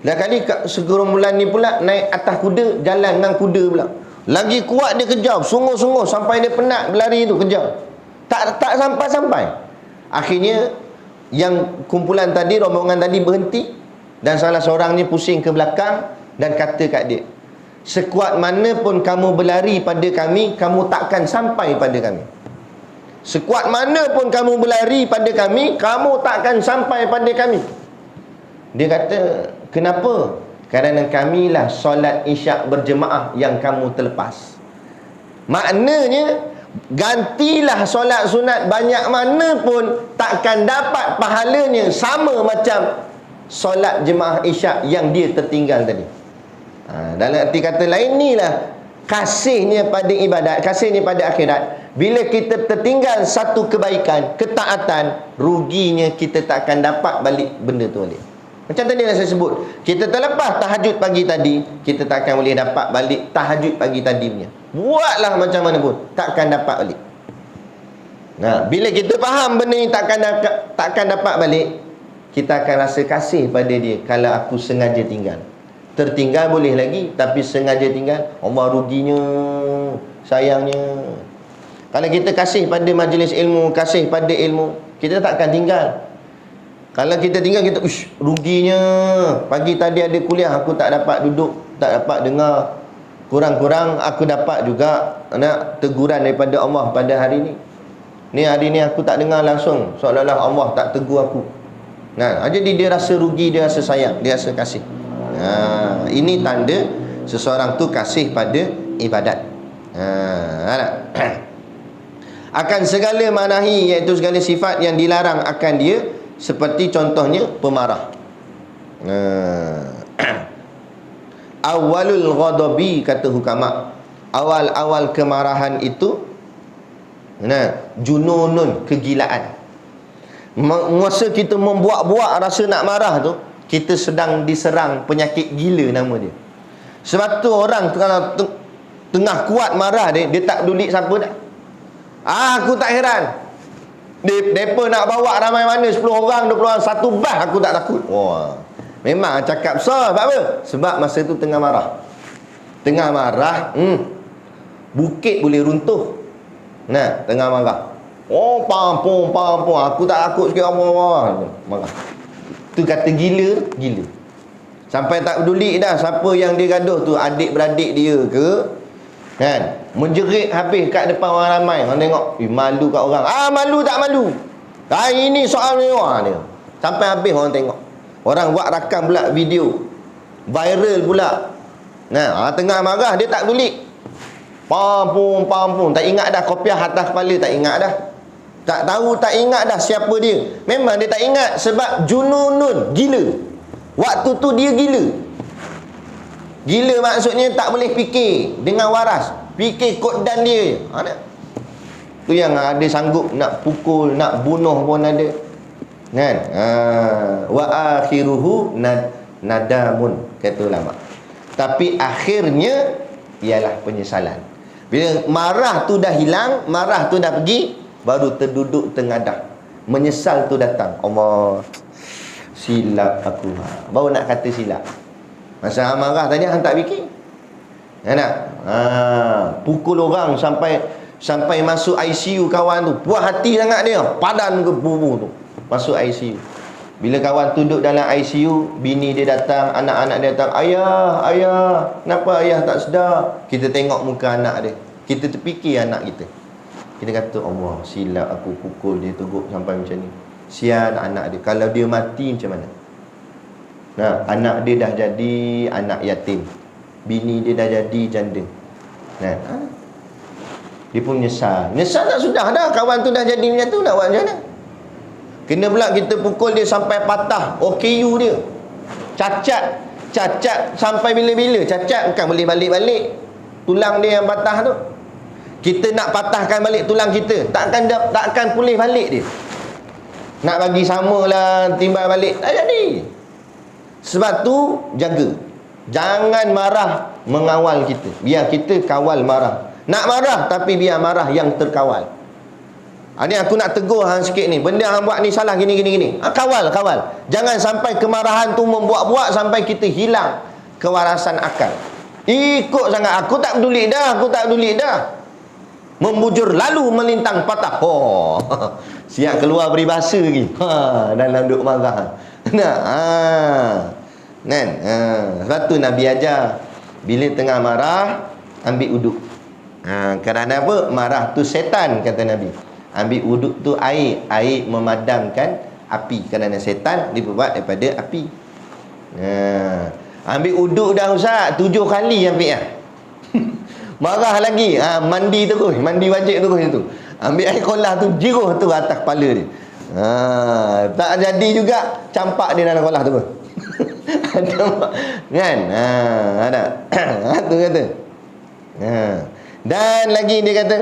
Lain kali segerombolan ni pula naik atas kuda, jalan dengan kuda pula. Lagi kuat dia kejar, sungguh-sungguh sampai dia penat berlari tu kejar. Tak sampai-sampai. Akhirnya yang kumpulan tadi, rombongan tadi berhenti, dan salah seorang ni pusing ke belakang dan kata kat dia, sekuat mana pun kamu berlari pada kami, kamu takkan sampai pada kami. Sekuat mana pun kamu berlari pada kami, kamu takkan sampai pada kami. Dia kata, kenapa? Kerana kamilah solat isyak berjemaah yang kamu terlepas. Maknanya, gantilah solat sunat banyak mana pun takkan dapat pahalanya sama macam solat jemaah isyak yang dia tertinggal tadi. Dalam arti kata lain, inilah kasihnya pada ibadat, kasihnya pada akhirat. Bila kita tertinggal satu kebaikan, ketaatan, ruginya kita takkan dapat balik benda tu balik. Macam tadi yang saya sebut, kita terlepas tahajud pagi tadi, kita takkan boleh dapat balik tahajud pagi tadi punya. Buatlah macam mana pun, takkan dapat balik. Bila kita faham benda ni takkan dapat balik, kita akan rasa kasih pada dia. Kalau aku sengaja tinggal, tertinggal boleh lagi, tapi sengaja tinggal, Allah ruginya, sayangnya. Kalau kita kasih pada majlis ilmu, kasih pada ilmu, kita takkan tinggal. Kalau kita tinggal, kita ruginya, pagi tadi ada kuliah, aku tak dapat duduk tak dapat dengar. Kurang-kurang aku dapat juga teguran daripada Allah pada hari ni. Ni hari ni aku tak dengar langsung, seolah-olah Allah tak tegur aku. Jadi dia rasa rugi, dia rasa sayang, dia rasa kasih. Ini tanda seseorang tu kasih pada ibadat. Akan segala manahi, iaitu segala sifat yang dilarang akan dia, seperti contohnya pemarah. Awalul ghadabi, kata hukama, awal-awal kemarahan itu jununun, kegilaan. Masa kita membuat-buat rasa nak marah tu, kita sedang diserang penyakit gila nama dia. Sebab tu orang kalau tengah kuat marah dia tak peduli siapa dah. Aku tak heran. Mereka nak bawa ramai mana, 10 orang, 20 orang, satu bas aku tak takut. Wah, memang cakap besar. Sebab apa? Sebab masa tu tengah marah. Tengah marah, bukit boleh runtuh. Tengah marah. Pampung. Aku tak takut sikit apa-apa. Marah. Tu kata gila. Sampai tak peduli dah siapa yang dia gaduh tu, adik-beradik dia ke, menjerit habis kat depan orang ramai. Orang tengok, malu kat orang. Malu tak malu? Ini soal mewah dia. Sampai habis orang tengok. Orang buat rakam pula video, viral pula. Tengah marah dia tak peduli. Pampung. Tak ingat dah kopiah atas kepala, tak ingat dah. Tak tahu, tak ingat dah siapa dia. Memang dia tak ingat sebab jununun, gila. Waktu tu dia gila. Gila maksudnya tak boleh fikir dengan waras. Fikir kodan dia. Tu yang ada sanggup nak pukul, nak bunuh pun ada. Wa akhiruhu nadamun, kata ulama. Tapi akhirnya ialah penyesalan. Bila marah tu dah hilang, marah tu dah pergi, baru terduduk tengadah. Menyesal tu datang. Allah, silap aku. Baru nak kata silap. Masa marah tadi hang tak fikir. Pukul orang sampai masuk ICU kawan tu. Puas hati sangat dia. Padan ke bubu tu. Masuk ICU. Bila kawan tu duduk dalam ICU, bini dia datang, anak-anak dia datang. Ayah, kenapa ayah tak sedar? Kita tengok muka anak dia. Kita terfikir anak kita. Kita kata, Allah, silap aku pukul dia teruk sampai macam ni. Sian anak dia. Kalau dia mati macam mana? Anak dia dah jadi anak yatim, bini dia dah jadi janda. Dia pun nyesal tak sudah dah. Kawan tu dah jadi macam tu, nak buat macam mana? Kena pula kita pukul dia sampai patah OKU dia. Cacat sampai bila-bila. Cacat bukan boleh balik-balik tulang dia yang patah tu. Kita nak patahkan balik tulang kita, takkan pulih balik dia. Nak bagi samalah timbal balik, tak jadi. Sebab tu jaga. Jangan marah mengawal kita. Biar kita kawal marah. Nak marah tapi biar marah yang terkawal. Ni aku nak tegur hang sikit ni. Benda hang buat ni salah gini. Kawal. Jangan sampai kemarahan tu membuat-buat sampai kita hilang kewarasan akal. Ikut sangat. Aku tak peduli dah. Membujur lalu melintang patah. Siap keluar peribahasa lagi. Dalam duk marah. Sebab tu Nabi ajar, bila tengah marah ambil uduk. Kerana apa? Marah tu setan, kata Nabi. Ambil uduk tu air memadamkan api. Kerana setan dibuat daripada api. Ambil uduk dah Ustaz 7 kali ambil lah. Marah lagi, mandi terus, mandi wajib terus itu. Ambil air kolah tu, jiruh tu atas kepala dia. Tak jadi juga, campak dia dalam kolah tu. Kan? Ada. Tu kata. Dan lagi dia kata,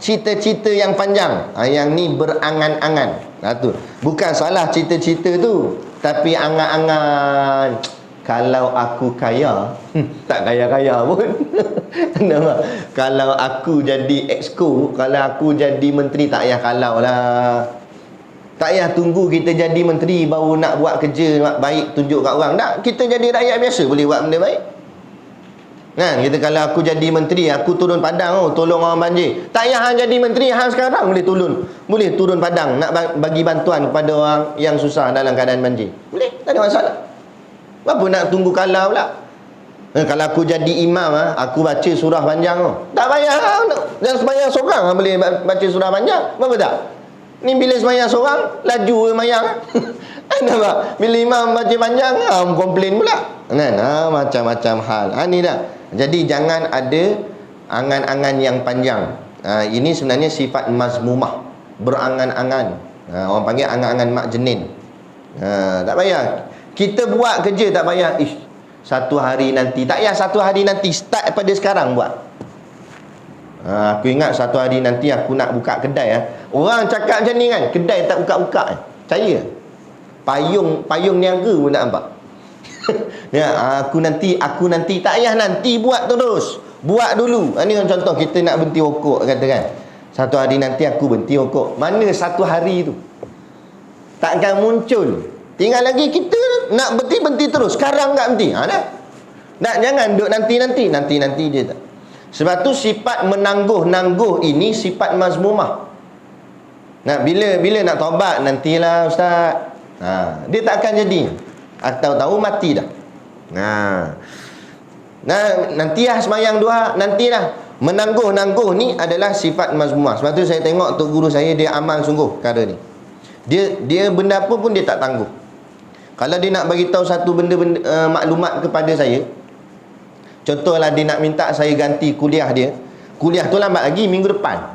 cita-cita yang panjang. Yang ni berangan-angan. Tu. Bukan salah cita-cita tu, tapi angan-angan. Kalau aku kaya, tak kaya-kaya pun. Kalau aku jadi exco, kalau aku jadi menteri, tak payah kalau lah. Tak payah tunggu kita jadi menteri baru nak buat kerja baik, tunjuk kat orang. Tak, kita jadi rakyat biasa boleh buat benda baik. Kita kalau aku jadi menteri, aku turun padang tolong orang banjir. Tak payah hang jadi menteri, hang sekarang boleh turun padang nak bagi bantuan kepada orang yang susah dalam keadaan banjir. Boleh, tak ada masalah. Apa nak tunggu kalah pula? Kalau aku jadi imam, aku baca surah panjang tu. Tak payah. Jangan sembahyang seorang boleh baca surah panjang. Apa tak? Ni bila sembahyang seorang, laju sembahyang. Nampak? Bila imam baca panjang, komplain pula. Kan? Macam-macam hal. Ni dah. Jadi jangan ada angan-angan yang panjang. Ini sebenarnya sifat mazmumah, berangan-angan. Orang panggil angan-angan mak jenin. Tak payah. Kita buat kerja tak payah. Satu hari nanti. Tak payah satu hari nanti. Start pada sekarang buat. Aku ingat satu hari nanti aku nak buka kedai. Orang cakap macam ni kan, kedai tak buka-buka. Percaya. Payung niaga pun tak nampak. Aku nanti tak payah nanti, buat terus. Buat dulu. Ini contoh kita nak berhenti rokok, kata kan. Satu hari nanti aku berhenti rokok. Mana satu hari tu? Takkan muncul. Tinggal lagi kita nak berhenti terus. Sekarang tak berhenti. Dah. Jangan duduk nanti dia tak. Sebab tu sifat menangguh-nangguh ini sifat mazmumah. Bila nak taubat, nantilah ustaz. Dia tak akan jadi. Tahu-tahu mati dah. Nanti sembahyang duha, nantilah. Menangguh-nangguh ni adalah sifat mazmumah. Sebab tu saya tengok tok guru saya, dia amal sungguh perkara ni. Dia benda apa pun dia tak tangguh. Kalau dia nak bagi tahu satu benda maklumat kepada saya, contohlah dia nak minta saya ganti kuliah dia. Kuliah tu lambat lagi, minggu depan.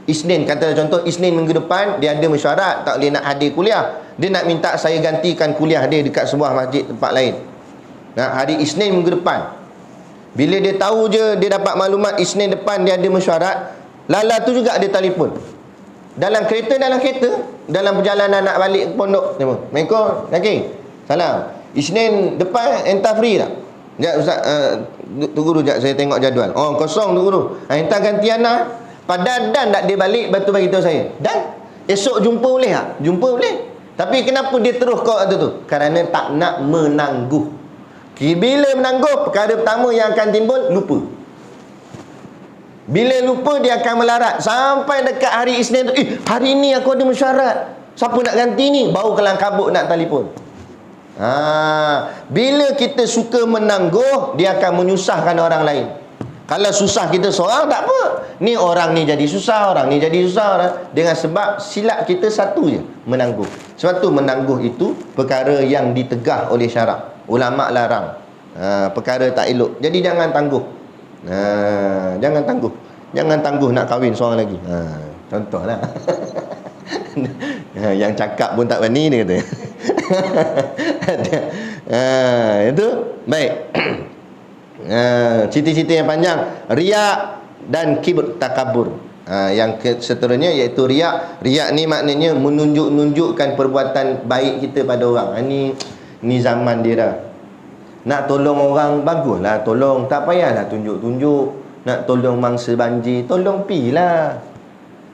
Isnin, kata contoh Isnin minggu depan dia ada mesyuarat, tak boleh nak hadir kuliah. Dia nak minta saya gantikan kuliah dia dekat sebuah masjid tempat lain. Hari Isnin minggu depan. Bila dia tahu je, dia dapat maklumat Isnin depan dia ada mesyuarat, lala tu juga dia telefon. Dalam kereta, dalam perjalanan nak balik ke pondok. Assalamualaikum, Nakir. Salam. Isnin depan entah free tak? Sekejap ustaz, tunggu dulu sekejap, saya tengok jadual. Kosong tunggu dulu. Entah gantian lah. Padahal dan tak dia balik, lepas tu bagi tahu saya. Dan esok jumpa boleh tak? Jumpa boleh. Tapi kenapa dia terus kau tu? Kerana tak nak menangguh. Bila menangguh, perkara pertama yang akan timbul, lupa. Bila lupa, dia akan melarat. Sampai dekat hari Isnin tu, hari ni aku ada mesyuarat. Siapa nak ganti ni? Baru kelang kabut nak telefon. Bila kita suka menangguh, dia akan menyusahkan orang lain. Kalau susah kita seorang, tak apa. Ni orang ni jadi susah, orang ni jadi susah. Dengan sebab silap kita satu je, menangguh. Sebab tu menangguh itu perkara yang ditegah oleh syarak. Ulama' larang. Perkara tak elok. Jadi jangan tangguh. Jangan tangguh. Jangan tangguh nak kahwin seorang lagi. Contohlah. Yang cakap pun tak berani, dia kata. Itu baik. Cerita-cerita yang panjang, riak dan kibr, takabur. Yang seterusnya iaitu riak. Riak ni maknanya menunjukkan perbuatan baik kita pada orang. Ni zaman dia dah. Nak tolong orang, baguslah tolong. Tak payahlah tunjuk-tunjuk. Nak tolong mangsa banjir, tolong pilah.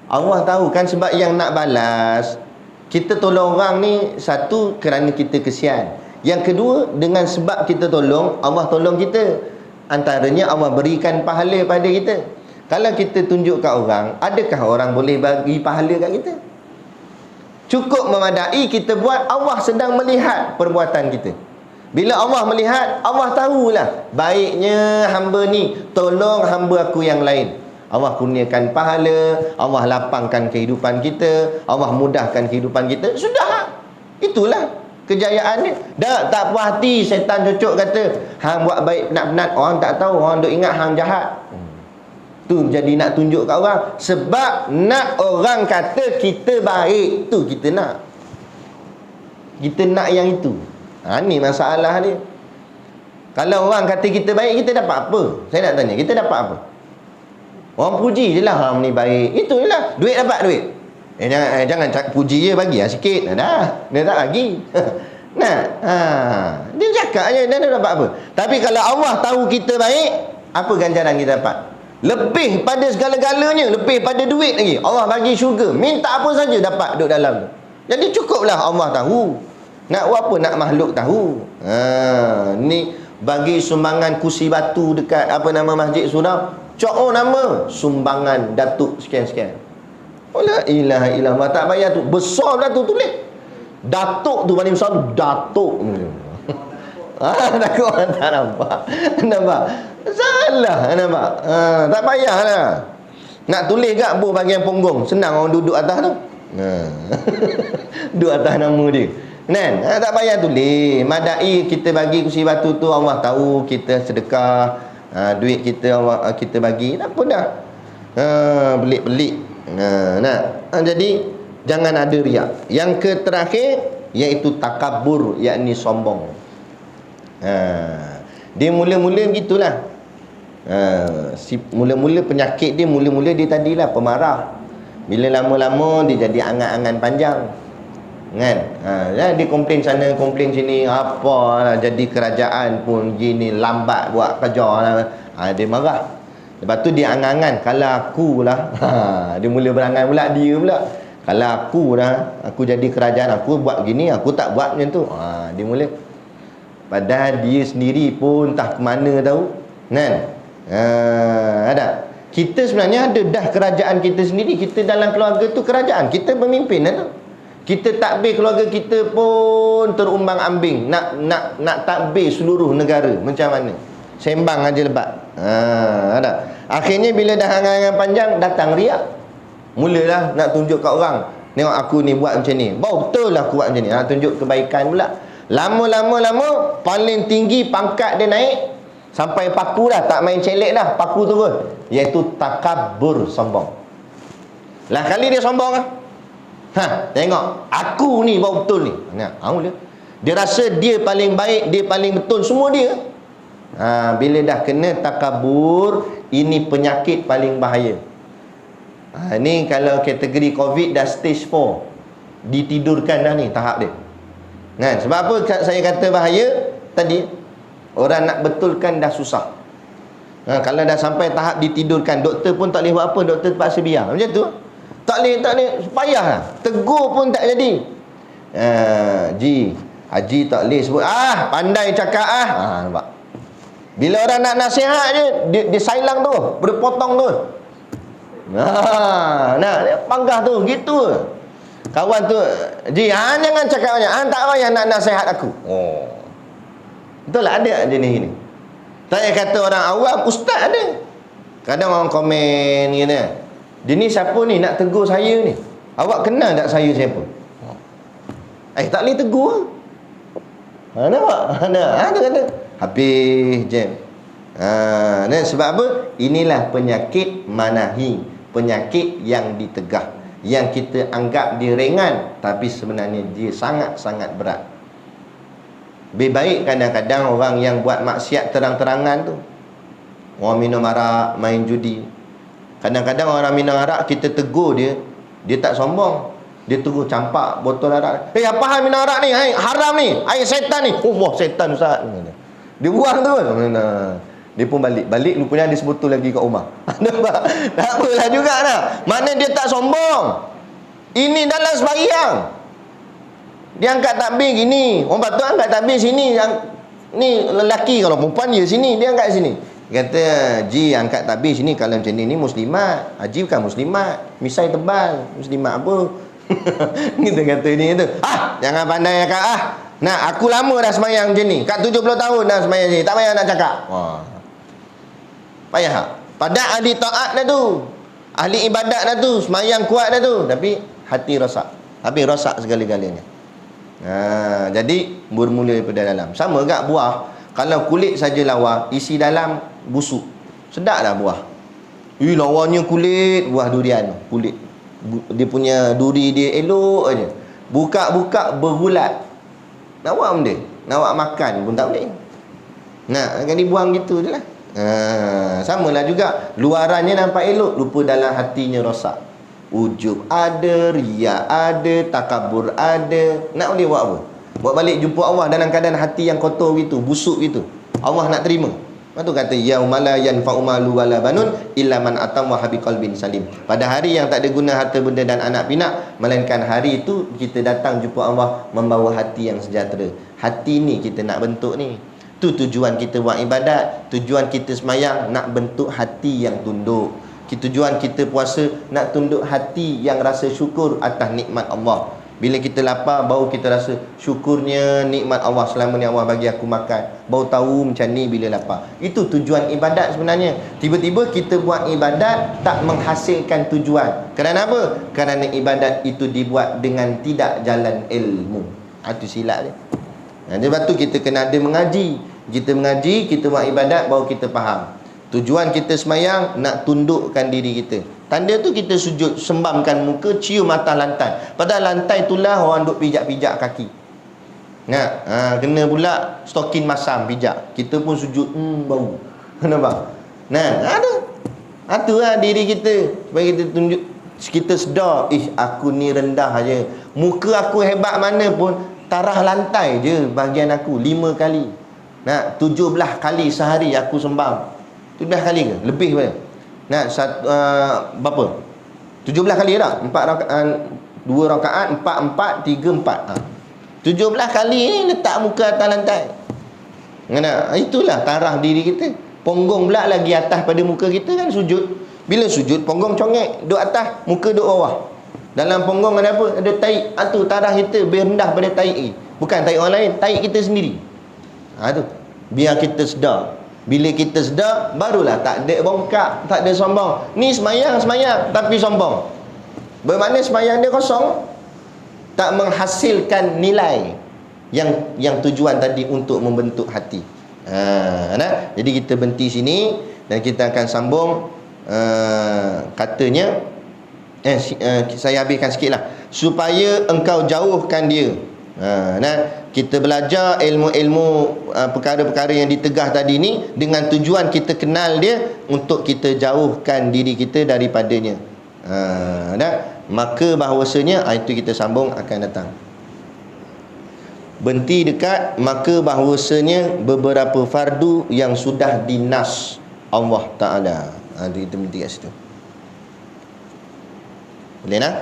Allah tahu kan, sebab yang nak balas. Kita tolong orang ni, satu, kerana kita kesian. Yang kedua, dengan sebab kita tolong, Allah tolong kita. Antaranya Allah berikan pahala pada kita. Kalau kita tunjuk kat orang, adakah orang boleh bagi pahala kat kita? Cukup memadai kita buat, Allah sedang melihat perbuatan kita. Bila Allah melihat, Allah tahulah baiknya hamba ni, tolong hamba aku yang lain. Allah kurniakan pahala, Allah lapangkan kehidupan kita, Allah mudahkan kehidupan kita. Sudah. Itulah kejayaan dia. Tak puas hati, syaitan cocok kata hang buat baik penat-penat, orang tak tahu, orang duk ingat hang jahat. Tu jadi nak tunjuk kat orang. Sebab nak orang kata kita baik, tu kita nak. Kita nak yang itu. Ni masalah dia. Kalau orang kata kita baik, kita dapat apa? Saya nak tanya, kita dapat apa? Orang puji je lah, hang ni baik. Itulah, duit dapat duit. Jangan puji je, bagi lah sikit. Dah, dia tak lagi. Dia cakap je, dia dapat apa? Tapi kalau Allah tahu kita baik, apa ganjaran kita dapat? Lebih pada segala-galanya, lebih pada duit lagi. Allah bagi syurga, minta apa saja dapat duduk dalam tu. Jadi cukuplah Allah tahu. Nak buat apa nak makhluk tahu. Ni bagi sumbangan kursi batu dekat Masjid Suram, cok nama sumbangan Datuk sekian-sekian. La ilaha illallah, tak payah tu. Besar dah tu tulis. Datuk tu paling besar tu, Datuk. Takut orang tak nampak. Nampak? Salah, nampak? Tak payahlah. Nak tulis kat buh bahagian punggung, senang orang duduk atas tu. Duduk atas nama dia. Kan? Tak payah tulis. Madai kita bagi kursi batu tu, Allah tahu kita sedekah. Duit kita Allah kita bagi. Tak apa dah. Pelik-pelik. Jadi jangan ada riak. Yang terakhir iaitu takabur, yakni sombong. Dia mula-mula begitulah. Mula-mula penyakit dia, mula-mula dia tadilah pemarah. Bila lama-lama dia jadi angan-angan panjang, kan? Dia komplain sana, komplain sini, apalah, jadi kerajaan pun gini lambat buat kerja lah. Dia marah. Lepas tu dia angan-angan, kalau aku lah, dia mula berangan pula, dia pula, kalau aku lah, aku jadi kerajaan, aku buat gini, aku tak buat macam tu. Dia mula. Padahal dia sendiri pun tak ke mana tahu, kan? Ada. Kita sebenarnya ada dah kerajaan kita sendiri. Kita dalam keluarga tu kerajaan. Kita pemimpin tu. Kita takbir keluarga kita pun terumbang-ambing. Nak takbir seluruh negara. Macam mana? Sembang aja lebat. Ada. Akhirnya bila dah angan-angan panjang, datang riak. Mulalah nak tunjuk kat orang. Tengok aku ni buat macam ni. Betul lah aku buat macam ni. Tunjuk kebaikan pula. Lama-lama paling tinggi pangkat dia naik. Sampai paku dah, tak main celek dah, paku turun. Iaitu takabur, sombong. Lah kali dia sombong lah. Tengok, aku ni baru betul ni. Dia rasa dia paling baik, dia paling betul, semua dia. Bila dah kena takabur, ini penyakit paling bahaya. Ni kalau kategori COVID dah stage 4, ditidurkan dah ni tahap dia. Sebab apa saya kata bahaya tadi? Orang nak betulkan dah susah. Kalau dah sampai tahap ditidurkan, doktor pun tak boleh buat apa, doktor terpaksa biar. Macam tu. Tak boleh, payahlah. Tegur pun tak jadi. Haji tak boleh sebut. Pandai cakap nampak. Bila orang nak nasihat je, dia sailang tu, berpotong tu. Dia panggah tu, gitu. Kawan tu, jangan cakap banyak. Tak payah nak nasihat aku. Betul lah, ada jenis ni. Saya kata orang awam, ustaz ada. Kadang orang komen ni, dia ni siapa ni nak tegur saya ni? Awak kenal tak saya siapa? Tak boleh tegur. Nampak? Dia kata habis jam. Sebab apa? Inilah penyakit manahi, penyakit yang ditegah, yang kita anggap dia ringan, tapi sebenarnya dia sangat-sangat berat. Lebih baik kadang-kadang orang yang buat maksiat terang-terangan tu, orang minum arak, main judi. Kadang-kadang orang minum arak, kita tegur dia, dia tak sombong. Dia tegur campak botol arak. Apa hal minum arak ni? Haram ni, air setan ni. Wah, setan ustaz. Dia buang tu. Dia pun balik rupanya ada sebotol lagi kat rumah. Nampak? Tak apalah juga dah. Mana dia tak sombong. Ini dalam sembahyang. Dia angkat takbir gini, orang patut angkat takbir sini. Ni lelaki, kalau perempuan dia sini, dia angkat sini. Dia kata, angkat takbir sini. Kalau macam ni muslimat. Haji bukan muslimat, misai tebal. Muslimat apa? Kita kata ni tu. Jangan pandai angkat aku lama dah sembahyang macam ni. Kat 70 tahun dah sembahyang ni. Tak payah nak cakap. Payah. Pada ahli taat dah tu, ahli ibadat dah tu, sembahyang kuat dah tu, tapi hati rosak. Habis rosak segala-galanya. Jadi bermula daripada dalam. Sama gak buah. Kalau kulit saja lawa, isi dalam busuk. Sedap dah buah. Lawanya kulit buah durian. Kulit dia punya duri dia elok aja. Buka-buka bergulat. Nak buat benda, nak buat makan pun tak boleh. Akan dibuang gitu je lah. Samalah juga, luarannya nampak elok, lupa dalam hatinya rosak. Ujub ada, riak ada, takabur ada. Nak boleh buat apa? Buat balik jumpa Allah dalam keadaan hati yang kotor gitu, busuk gitu. Allah nak terima. Lepas tu kata yaumala yanfa'u malu wala banun illa man atallaha biqalbin salim. Pada hari yang tak ada guna harta benda dan anak pinak, melainkan hari itu kita datang jumpa Allah membawa hati yang sejahtera. Hati ni kita nak bentuk ni. Tu tujuan kita buat ibadat, tujuan kita semayang nak bentuk hati yang tunduk. Tujuan kita puasa nak tunduk hati yang rasa syukur atas nikmat Allah. Bila kita lapar, baru kita rasa syukurnya nikmat Allah selama ni Allah bagi aku makan. Baru tahu macam ni bila lapar. Itu tujuan ibadat sebenarnya. Tiba-tiba kita buat ibadat tak menghasilkan tujuan. Kerana apa? Kerana ibadat itu dibuat dengan tidak jalan ilmu. Itu silap dia. Sebab tu kita kena ada mengaji. Kita mengaji, kita buat ibadat, baru kita faham. Tujuan kita semayang nak tundukkan diri kita. Tanda tu kita sujud, sembamkan muka, cium atas lantai. Padahal lantai itulah orang duk pijak-pijak kaki. Kena pula stokin masam pijak. Kita pun sujud, bau. Nampak? Itulah diri kita. Supaya kita tunjuk, kita sedar, aku ni rendah je. Muka aku hebat mana pun, tarah lantai je bahagian aku 5 kali. 17 kali sehari aku sembam. 17 kali ke? Lebih pada. Berapa? 17 kali tak? 2 rakaat, 4, 3, 4. 17 kali ni letak muka atas lantai. Itulah tarah diri kita. Ponggong pula lagi atas pada muka kita kan sujud. Bila sujud, ponggong congek, duduk atas, muka duduk bawah. Dalam ponggong ada apa? Ada taik. Itu tarah kita lebih rendah pada taik ni. Bukan taik orang lain, taik kita sendiri. Tu. Biar kita sedar. Bila kita sedar, barulah tak ada bongkak, tak ada sombong. Ni semayang tapi sombong. Bermakna semayang dia kosong. Tak menghasilkan nilai yang tujuan tadi untuk membentuk hati. Jadi kita berhenti sini dan kita akan sambung katanya. Saya habiskan sikit lah. Supaya engkau jauhkan dia. Kita belajar ilmu-ilmu perkara-perkara yang ditegah tadi ni dengan tujuan kita kenal dia untuk kita jauhkan diri kita daripadanya. Maka bahawasanya itu kita sambung akan datang. Berhenti dekat maka bahawasanya beberapa fardu yang sudah dinas Allah Ta'ala. Kita berhenti kat situ. Boleh nak?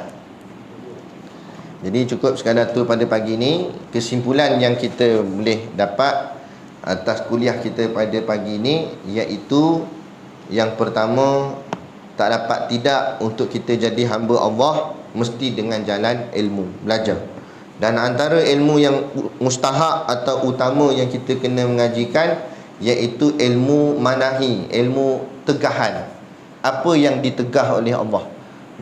Jadi cukup sekadar tu pada pagi ni. Kesimpulan yang kita boleh dapat atas kuliah kita pada pagi ni, iaitu yang pertama, tak dapat tidak untuk kita jadi hamba Allah mesti dengan jalan ilmu, belajar. Dan antara ilmu yang mustahak atau utama yang kita kena mengajikan, iaitu ilmu manahi, ilmu tegahan. Apa yang ditegah oleh Allah.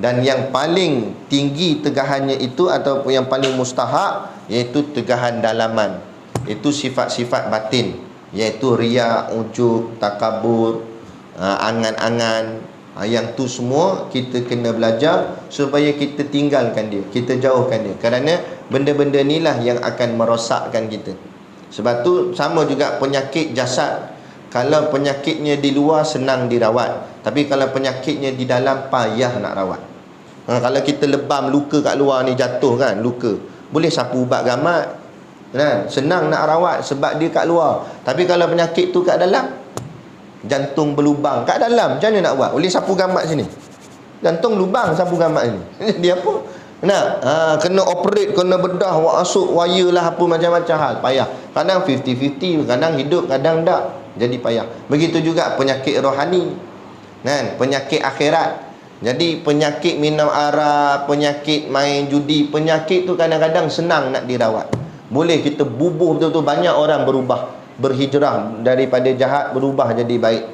Dan yang paling tinggi tegahannya itu ataupun yang paling mustahak, iaitu tegahan dalaman. Itu sifat-sifat batin, iaitu riya, ujub, takabur, angan-angan. Yang tu semua kita kena belajar supaya kita tinggalkan dia, kita jauhkan dia. Kerana benda-benda inilah yang akan merosakkan kita. Sebab tu sama juga penyakit jasad. Kalau penyakitnya di luar senang dirawat, tapi kalau penyakitnya di dalam payah nak rawat. Kalau kita lebam luka kat luar ni, jatuh kan luka, boleh sapu ubat gamat kan? Senang nak rawat sebab dia kat luar. Tapi kalau penyakit tu kat dalam, jantung berlubang kat dalam, macam mana nak buat? Boleh sapu gamat sini, jantung lubang, sapu gamat ni. Dia apa? Kena operate, kena bedah, masuk wire lah, apa macam-macam hal, payah. Kadang 50-50, kadang hidup, kadang tak, jadi payah. Begitu juga penyakit rohani kan, penyakit akhirat. Jadi penyakit minum arak, penyakit main judi, penyakit tu kadang-kadang senang nak dirawat. Boleh kita bubuh betul-betul. Banyak orang berubah, berhijrah daripada jahat, berubah jadi baik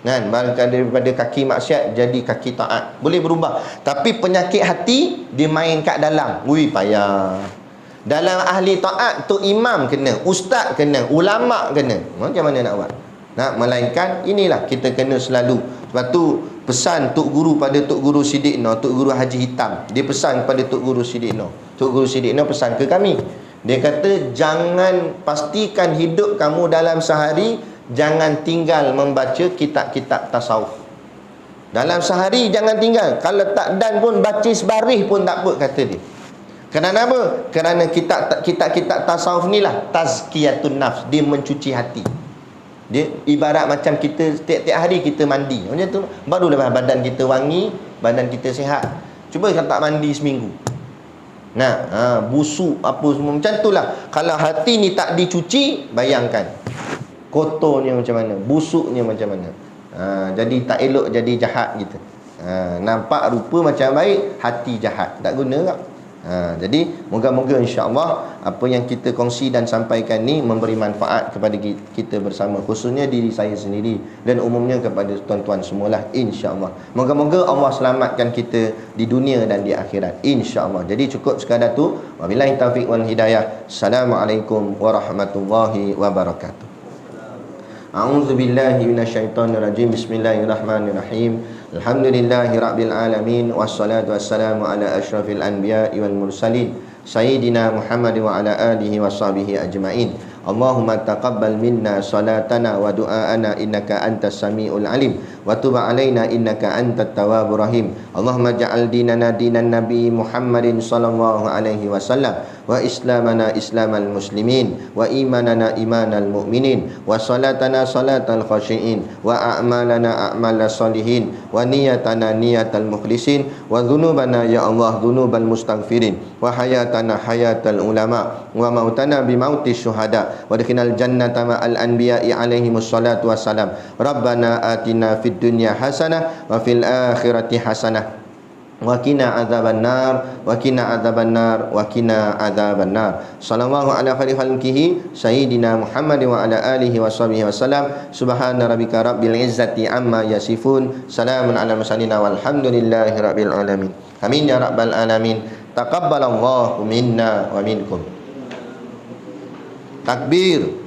kan, daripada kaki maksiat jadi kaki taat, boleh berubah. Tapi penyakit hati, dia main kat dalam, payah. Dalam ahli taat tu imam kena, ustaz kena, ulama kena. Macam mana nak buat? Melainkan inilah kita kena selalu. Sebab tu pesan Tok Guru pada Tok Guru Siddiq Noh, Tok Guru Haji Hitam, dia pesan kepada Tok Guru Siddiq Noh. Tok Guru Siddiq Noh pesan ke kami, dia kata jangan, pastikan hidup kamu dalam sehari jangan tinggal membaca kitab-kitab tasawuf. Dalam sehari jangan tinggal. Kalau tak dan pun baca sebaris pun tak apa, kata dia. Kerana apa? Kerana kitab-kitab tasawuf ni lah tazkiyatun nafs, dia mencuci hati. Dia ibarat macam kita tiap-tiap hari kita mandi, macam tu baru lepas badan kita wangi, badan kita sihat. Cuba kalau tak mandi seminggu, busuk apa semua, macam tu lah. Kalau hati ni tak dicuci, bayangkan kotornya macam mana, busuknya macam mana. Jadi tak elok, jadi jahat kita. Nampak rupa macam baik, hati jahat, tak guna tak? Jadi moga-moga insya-Allah apa yang kita kongsi dan sampaikan ni memberi manfaat kepada kita bersama, khususnya diri saya sendiri dan umumnya kepada tuan-tuan semualah, insya-Allah. Moga-moga Allah selamatkan kita di dunia dan di akhirat, insya-Allah. Jadi cukup sekadar tu. Wabillahi taufiq wal hidayah. Assalamualaikum warahmatullahi wabarakatuh. A'udzu billahi minasyaitonir rajim. Bismillahirrahmanirrahim. Alhamdulillahi rabbil alamin, wassalatu wassalamu ala asyrafil anbiya'i wal mursalin sayyidina Muhammad wa ala alihi washabihi ajmain. Allahumma taqabbal minna salatana wa du'aana innaka antas samiul alim wa tub alaina innaka antat tawwabur rahim. Allahumma ja'al dinana dinan nabi Muhammadin sallallahu alaihi wasallam wa islamana islamal muslimin wa imanana imanal mu'minin wa salatana salatal khashiin wa a'malana a'malas solihin wa niyatana niyatal mukhlisin wa dhunubana ya Allah dhunubal mustaghfirin wa hayatana hayatal ulama wa mautana bimautis syuhada wa adkhilnal jannata ma'al anbiya'i alaihimus salatu wassalam. Rabbana atina fid dunya hasanah wa fil akhirati hasanah wa qina adzabannar wa qina adzabannar wa qina adzabannar. Sallallahu ala khairi khalqihi sayyidina Muhammad wa ala alihi washabihi wasallam. Subhana rabbika rabbil izzati amma yasifun. Salamun alal mursalin walhamdulillahi rabbil alamin. Amin ya rabbal alamin. Taqabbalallahu minna wa minkum. Takbir.